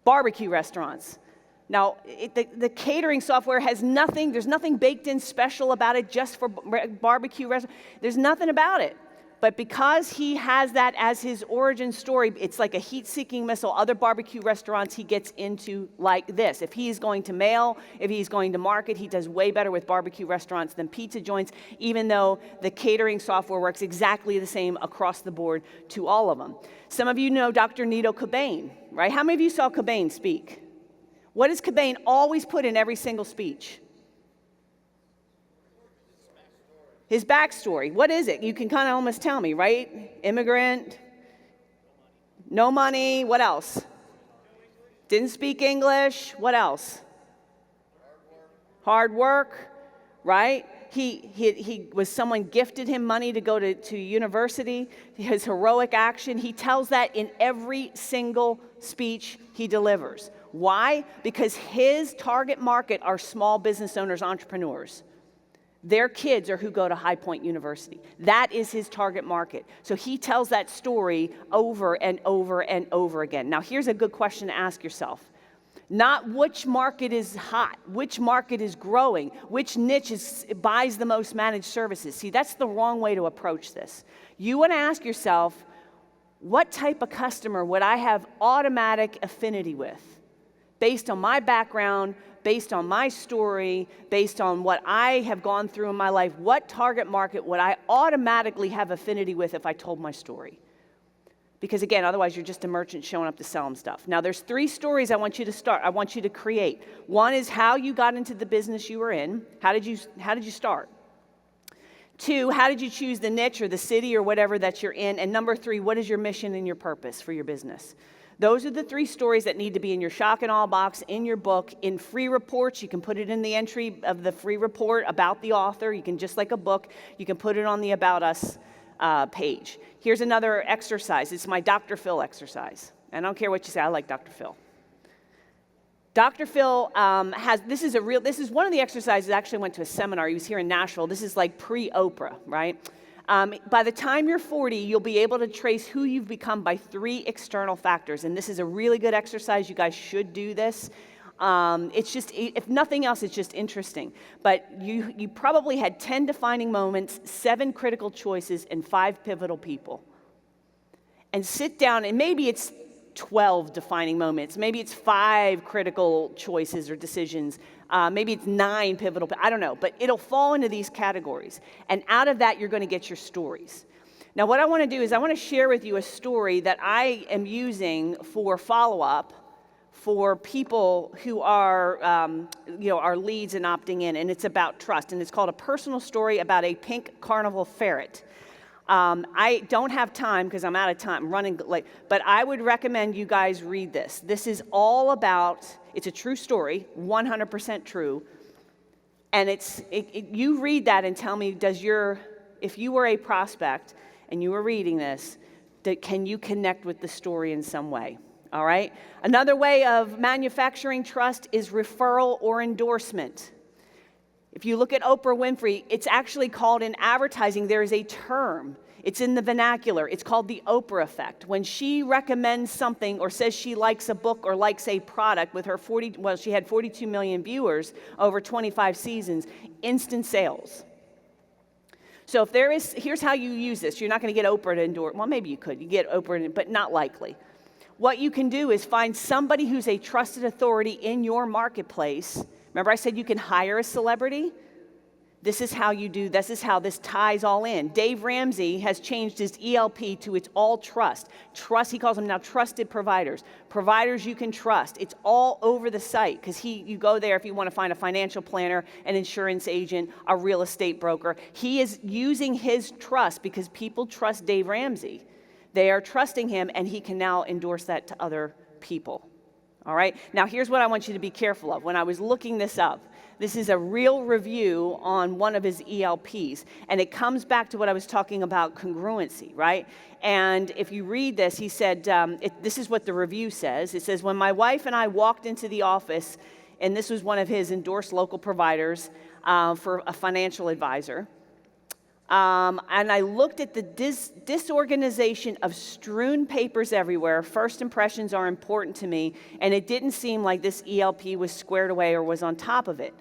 Barbecue restaurants. Now, the catering software has nothing, there's nothing baked in special about it just for barbecue restaurants. There's nothing about it. But because he has that as his origin story, it's like a heat-seeking missile. Other barbecue restaurants he gets into like this. If he's going to mail, if he's going to market, he does way better with barbecue restaurants than pizza joints, even though the catering software works exactly the same across the board to all of them. Some of you know Dr. Nito Cobain, right? How many of you saw Cobain speak? What does Cobain always put in every single speech? His backstory. What is it? You can kind of almost tell me, right? Immigrant, no money, what else? Didn't speak English, what else? Hard work, right? He was someone gifted him money to go to university. His heroic action, he tells that in every single speech he delivers. Why? Because his target market are small business owners, entrepreneurs. Their kids are who go to High Point University. That is his target market. So he tells that story over and over and over again. Now, here's a good question to ask yourself. Not which market is hot, which market is growing, which niche buys the most managed services. See, that's the wrong way to approach this. You want to ask yourself, what type of customer would I have automatic affinity with? Based on my background, based on my story, based on what I have gone through in my life, what target market would I automatically have affinity with if I told my story? Because again, otherwise you're just a merchant showing up to sell them stuff. Now there's 3 stories I want you to create. One is how you got into the business you were in. How did you start? 2, how did you choose the niche or the city or whatever that you're in? And number 3, what is your mission and your purpose for your business? Those are the 3 stories that need to be in your shock and awe box, in your book, in free reports. You can put it in the entry of the free report about the author. You can, just like a book, you can put it on the About Us page. Here's another exercise. It's my Dr. Phil exercise. I don't care what you say, I like Dr. Phil. Dr. Phil this is one of the exercises. I actually went to a seminar. He was here in Nashville. This is like pre-Oprah, right? By the time you're 40, you'll be able to trace who you've become by 3 external factors. And this is a really good exercise. You guys should do this. It's just, if nothing else, it's just interesting. But you probably had 10 defining moments, 7 critical choices, and 5 pivotal people. And sit down, and maybe it's 12 defining moments. Maybe it's 5 critical choices or decisions. Maybe it's 9 pivotal, I don't know. But it'll fall into these categories. And out of that, you're going to get your stories. Now, what I want to do is I want to share with you a story that I am using for follow-up for people who are, our leads and opting in. And it's about trust. And it's called A Personal Story About a Pink Carnival Ferret. I don't have time because I'm out of time, I'm running late, but I would recommend you guys read this. This is all about, it's a true story, 100% true, and you read that and tell me, if you were a prospect and you were reading this, can you connect with the story in some way? All right? Another way of manufacturing trust is referral or endorsement. If you look at Oprah Winfrey, it's actually called in advertising, there is a term. It's in the vernacular. It's called the Oprah effect. When she recommends something or says she likes a book or likes a product with her she had 42 million viewers over 25 seasons, instant sales. So here's how you use this. You're not going to get Oprah to endorse, well, maybe you could. You get Oprah, but not likely. What you can do is find somebody who's a trusted authority in your marketplace. Remember I said you can hire a celebrity? This is how you do, this is how this ties all in. Dave Ramsey has changed his ELP to it's all trust. Trust, he calls them now trusted providers. Providers you can trust. It's all over the site because you go there if you want to find a financial planner, an insurance agent, a real estate broker. He is using his trust because people trust Dave Ramsey. They are trusting him and he can now endorse that to other people. All right, now here's what I want you to be careful of. When I was looking this up, this is a real review on one of his ELPs, and it comes back to what I was talking about, congruency, right? And if you read this, he said, this is what the review says. It says, when my wife and I walked into the office, and this was one of his endorsed local providers for a financial advisor, and I looked at the disorganization of strewn papers everywhere. First impressions are important to me, and it didn't seem like this ELP was squared away or was on top of it.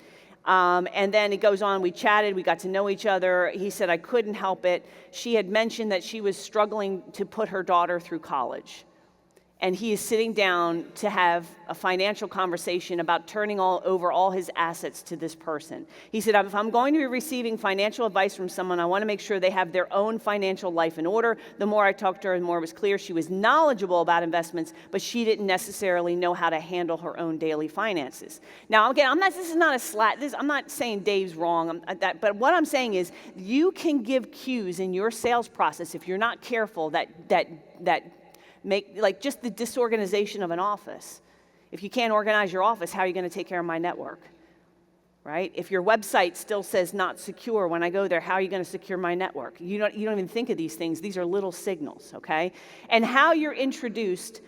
And then it goes on, we chatted, we got to know each other. He said I couldn't help it. She had mentioned that she was struggling to put her daughter through college. And he is sitting down to have a financial conversation about turning over all his assets to this person. He said, if I'm going to be receiving financial advice from someone, I want to make sure they have their own financial life in order. The more I talked to her, the more it was clear she was knowledgeable about investments, but she didn't necessarily know how to handle her own daily finances. Now, again, this is not a slat. I'm not saying Dave's wrong, but what I'm saying is you can give cues in your sales process if you're not careful that make, like just the disorganization of an office. If you can't organize your office, how are you going to take care of my network? Right? If your website still says not secure when I go there, how are you going to secure my network? You don't even think of these things. These are little signals, okay? And how you're introduced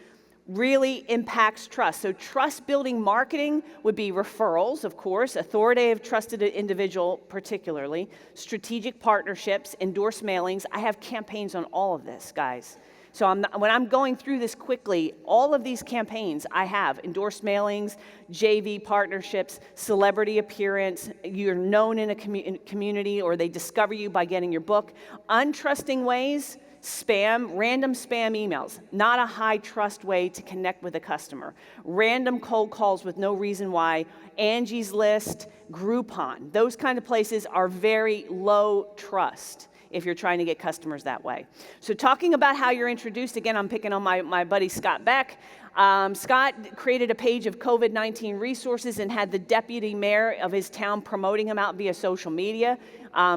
really impacts trust. So trust building marketing would be referrals, of course, authoritative trusted individual particularly, strategic partnerships, endorsed mailings. I have campaigns on all of this, guys. So when I'm going through this quickly, all of these campaigns I have, endorsed mailings, JV partnerships, celebrity appearance, you're known in a community or they discover you by getting your book. Untrusting ways, spam, random spam emails, not a high trust way to connect with a customer. Random cold calls with no reason why, Angie's List, Groupon, those kind of places are very low trust if you're trying to get customers that way. So talking about how you're introduced, again, I'm picking on my buddy Scott Beck. Scott created a page of COVID-19 resources and had the deputy mayor of his town promoting him out via social media.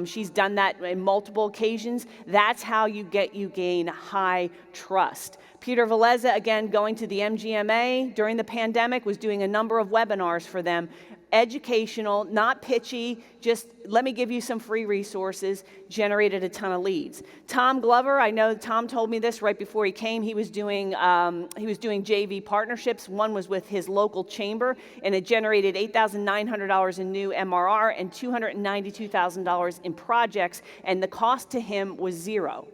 She's done that in multiple occasions. That's how you gain high trust. Peter Veleza, again, going to the MGMA during the pandemic, was doing a number of webinars for them. Educational, not pitchy, just let me give you some free resources, generated a ton of leads. Tom Glover, I know Tom told me this right before he came. He was doing JV partnerships. One was with his local chamber, and it generated $8,900 in new MRR and $292,000 in projects, and the cost to him was zero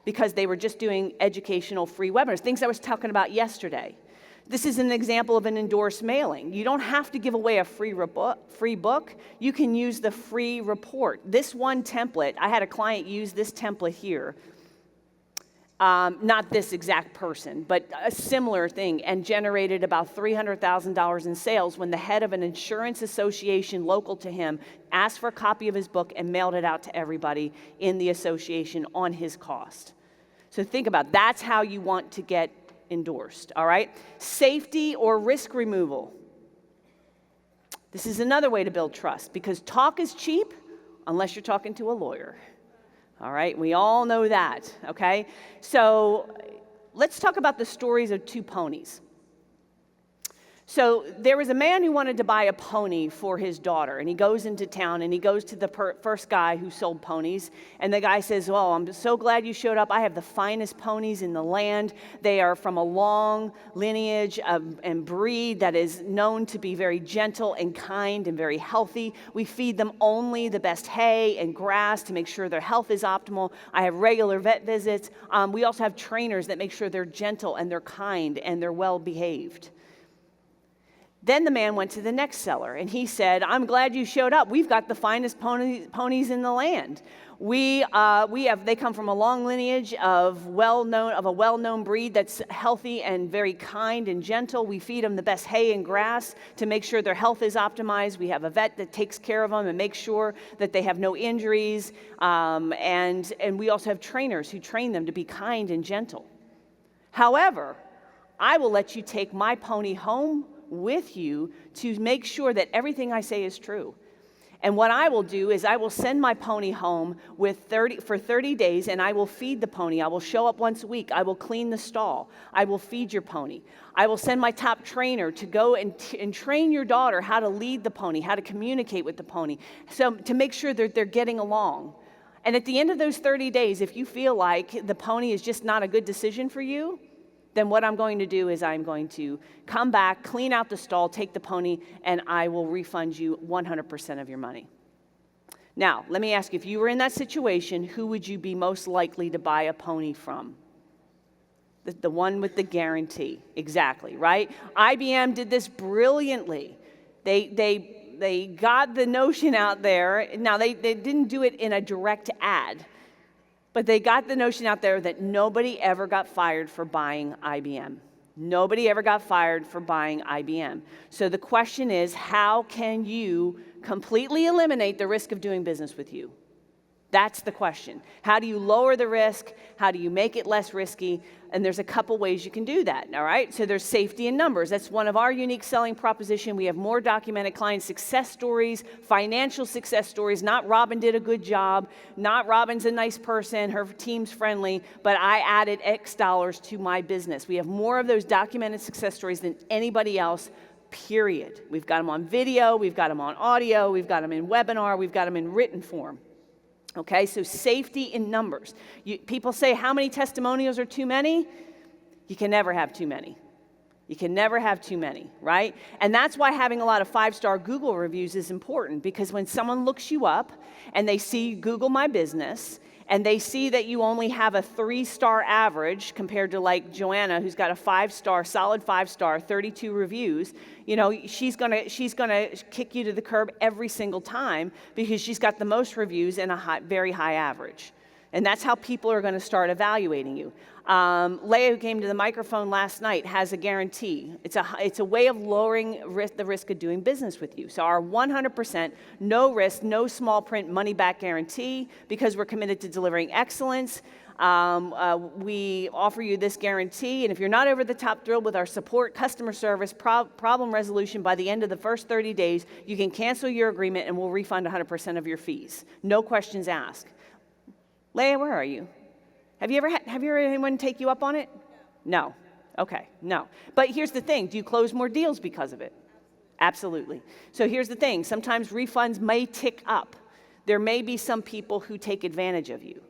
because they were just doing educational free webinars, things I was talking about yesterday. This is an example of an endorsed mailing. You don't have to give away a free book. You can use the free report. This one template, I had a client use this template here. Not this exact person, but a similar thing, and generated about $300,000 in sales when the head of an insurance association local to him asked for a copy of his book and mailed it out to everybody in the association on his cost. So think about it. That's how you want to get endorsed, all right? Safety or risk removal. This is another way to build trust because talk is cheap unless you're talking to a lawyer. All right, we all know that, okay? So let's talk about the stories of two ponies. So there was a man who wanted to buy a pony for his daughter, and he goes into town, and he goes to the first guy who sold ponies, and the guy says, well, I'm so glad you showed up. I have the finest ponies in the land. They are from a long lineage and breed that is known to be very gentle and kind and very healthy. We feed them only the best hay and grass to make sure their health is optimal. I have regular vet visits. We also have trainers that make sure they're gentle and they're kind and they're well behaved. Then the man went to the next seller and he said, I'm glad you showed up. We've got the finest ponies in the land. They come from a long lineage of a well-known breed that's healthy and very kind and gentle. We feed them the best hay and grass to make sure their health is optimized. We have a vet that takes care of them and makes sure that they have no injuries. And we also have trainers who train them to be kind and gentle. However, I will let you take my pony home with you to make sure that everything I say is true. And what I will do is I will send my pony home for 30 days, and I will feed the pony. I will show up once a week. I will clean the stall. I will feed your pony. I will send my top trainer to go and train your daughter how to lead the pony, how to communicate with the pony, so to make sure that they're getting along. And at the end of those 30 days, if you feel like the pony is just not a good decision for you, then what I'm going to do is I'm going to come back, clean out the stall, take the pony, and I will refund you 100% of your money. Now, let me ask you, if you were in that situation, who would you be most likely to buy a pony from? The one with the guarantee. Exactly, right? IBM did this brilliantly. They got the notion out there. Now, they didn't do it in a direct ad, but they got the notion out there that nobody ever got fired for buying IBM. Nobody ever got fired for buying IBM. So the question is, how can you completely eliminate the risk of doing business with you? That's the question. How do you lower the risk? How do you make it less risky? And there's a couple ways you can do that, all right? So there's safety in numbers. That's one of our unique selling proposition. We have more documented client success stories, financial success stories. Not Robin did a good job, not Robin's a nice person, her team's friendly, but I added X dollars to my business. We have more of those documented success stories than anybody else, period. We've got them on video, we've got them on audio, we've got them in webinar, we've got them in written form. Okay, so safety in numbers. People say, how many testimonials are too many? You can never have too many. You can never have too many, right? And that's why having a lot of 5-star Google reviews is important, because when someone looks you up and they see Google My Business and they see that you only have a 3-star average compared to like Joanna, who's got a 5-star, solid 5-star, 32 reviews, you know, she's gonna kick you to the curb every single time because she's got the most reviews and a very high average. And that's how people are gonna start evaluating you. Leah, who came to the microphone last night, has a guarantee. It's a way of lowering the risk of doing business with you. So our 100%, no risk, no small print money back guarantee, because we're committed to delivering excellence. We offer you this guarantee, and if you're not over the top thrilled with our support, customer service, problem resolution by the end of the first 30 days, you can cancel your agreement and we'll refund 100% of your fees. No questions asked. Leah, where are you? Have you ever had anyone take you up on it? No. Okay, no. But here's the thing, do you close more deals because of it? Absolutely. So here's the thing, sometimes refunds may tick up. There may be some people who take advantage of you.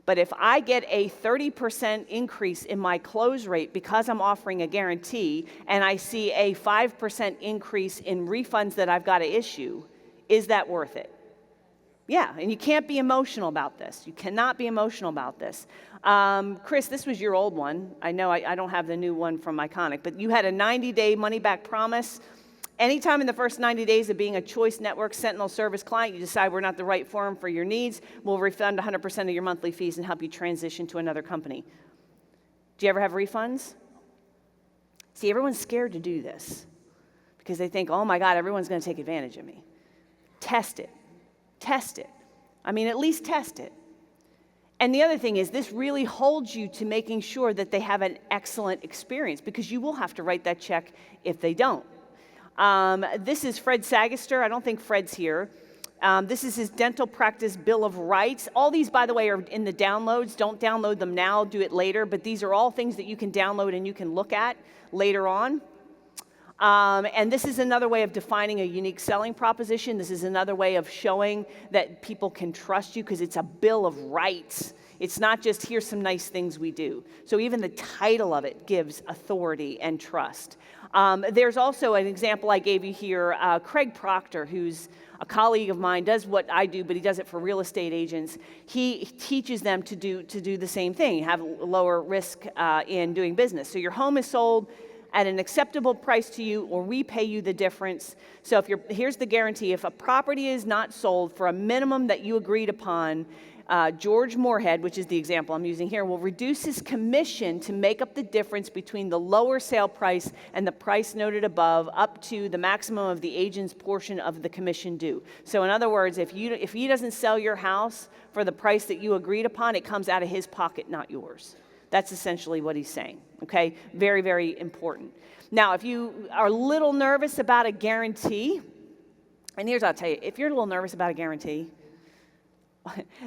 But if I get a 30% increase in my close rate because I'm offering a guarantee, and I see a 5% increase in refunds that I've got to issue, is that worth it? Yeah, and you can't be emotional about this. You cannot be emotional about this. Chris, this was your old one. I know I don't have the new one from Iconic, but you had a 90-day money-back promise. Anytime in the first 90 days of being a Choice Network Sentinel Service client, you decide we're not the right firm for your needs, we'll refund 100% of your monthly fees and help you transition to another company. Do you ever have refunds? See, everyone's scared to do this because they think, oh my God, everyone's going to take advantage of me. Test it. Test it. I mean, at least test it. And the other thing is, this really holds you to making sure that they have an excellent experience, because you will have to write that check if they don't. This is Fred Sagister. I don't think Fred's here. This is his dental practice bill of rights. All these, by the way, are in the downloads. Don't download them now, do it later. But these are all things that you can download and you can look at later on. And this is another way of defining a unique selling proposition. This is another way of showing that people can trust you, because it's a bill of rights. It's not just, here's some nice things we do. So even the title of it gives authority and trust. There's also an example I gave you here. Craig Proctor, who's a colleague of mine, does what I do, but he does it for real estate agents. He teaches them to do the same thing, have lower risk in doing business. So your home is sold. at an acceptable price to you, or we pay you the difference. So here's the guarantee. If a property is not sold for a minimum that you agreed upon, George Moorhead, which is the example I'm using here, will reduce his commission to make up the difference between the lower sale price and the price noted above, up to the maximum of the agent's portion of the commission due. So in other words, if he doesn't sell your house for the price that you agreed upon, it comes out of his pocket, not yours. That's essentially what he's saying, okay? Very, very important. Now, if you are a little nervous about a guarantee, and here's what I'll tell you, if you're a little nervous about a guarantee,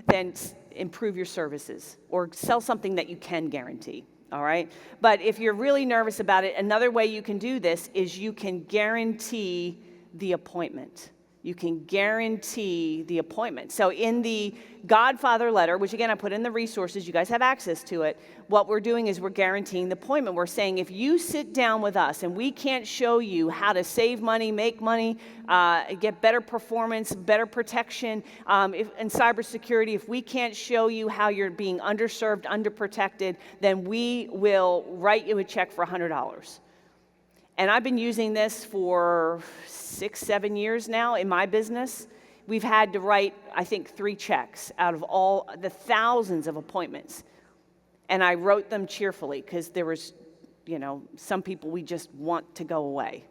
then improve your services or sell something that you can guarantee, all right? But if you're really nervous about it, another way you can do this is you can guarantee the appointment. You can guarantee the appointment. So in the Godfather letter, which again I put in the resources, you guys have access to it, what we're doing is we're guaranteeing the appointment. We're saying if you sit down with us and we can't show you how to save money, make money, get better performance, better protection, in cybersecurity, if we can't show you how you're being underserved, underprotected, then we will write you a check for $100. And I've been using this for 6-7 years now in my business. We've had to write, I think, 3 checks out of all the thousands of appointments. And I wrote them cheerfully because there was, some people we just want to go away.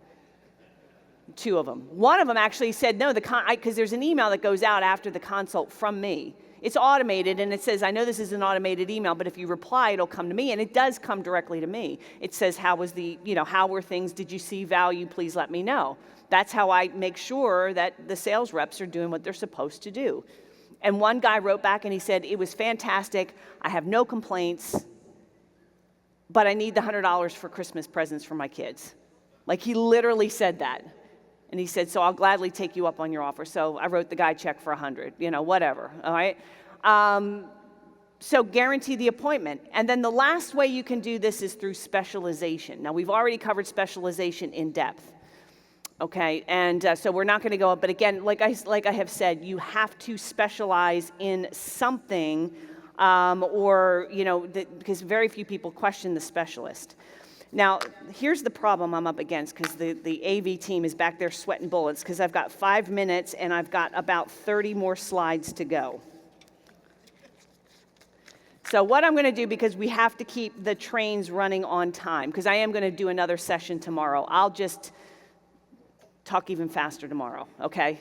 2 of them. One of them actually said no, because there's an email that goes out after the consult from me. It's automated, and it says, I know this is an automated email, but if you reply, it'll come to me, and it does come directly to me. It says, how were things? Did you see value? Please let me know. That's how I make sure that the sales reps are doing what they're supposed to do. And one guy wrote back, and he said, it was fantastic. I have no complaints, but I need the $100 for Christmas presents for my kids. Like, he literally said that. And he said, so I'll gladly take you up on your offer. So I wrote the guy a check for $100, whatever, all right? So guarantee the appointment. And then the last way you can do this is through specialization. Now, we've already covered specialization in depth, okay? And so we're not going to go up. But again, like I have said, you have to specialize in something because very few people question the specialist. Now, here's the problem I'm up against, because the AV team is back there sweating bullets, because I've got 5 minutes and I've got about 30 more slides to go. So what I'm going to do, because we have to keep the trains running on time, because I am going to do another session tomorrow, I'll just talk even faster tomorrow, okay?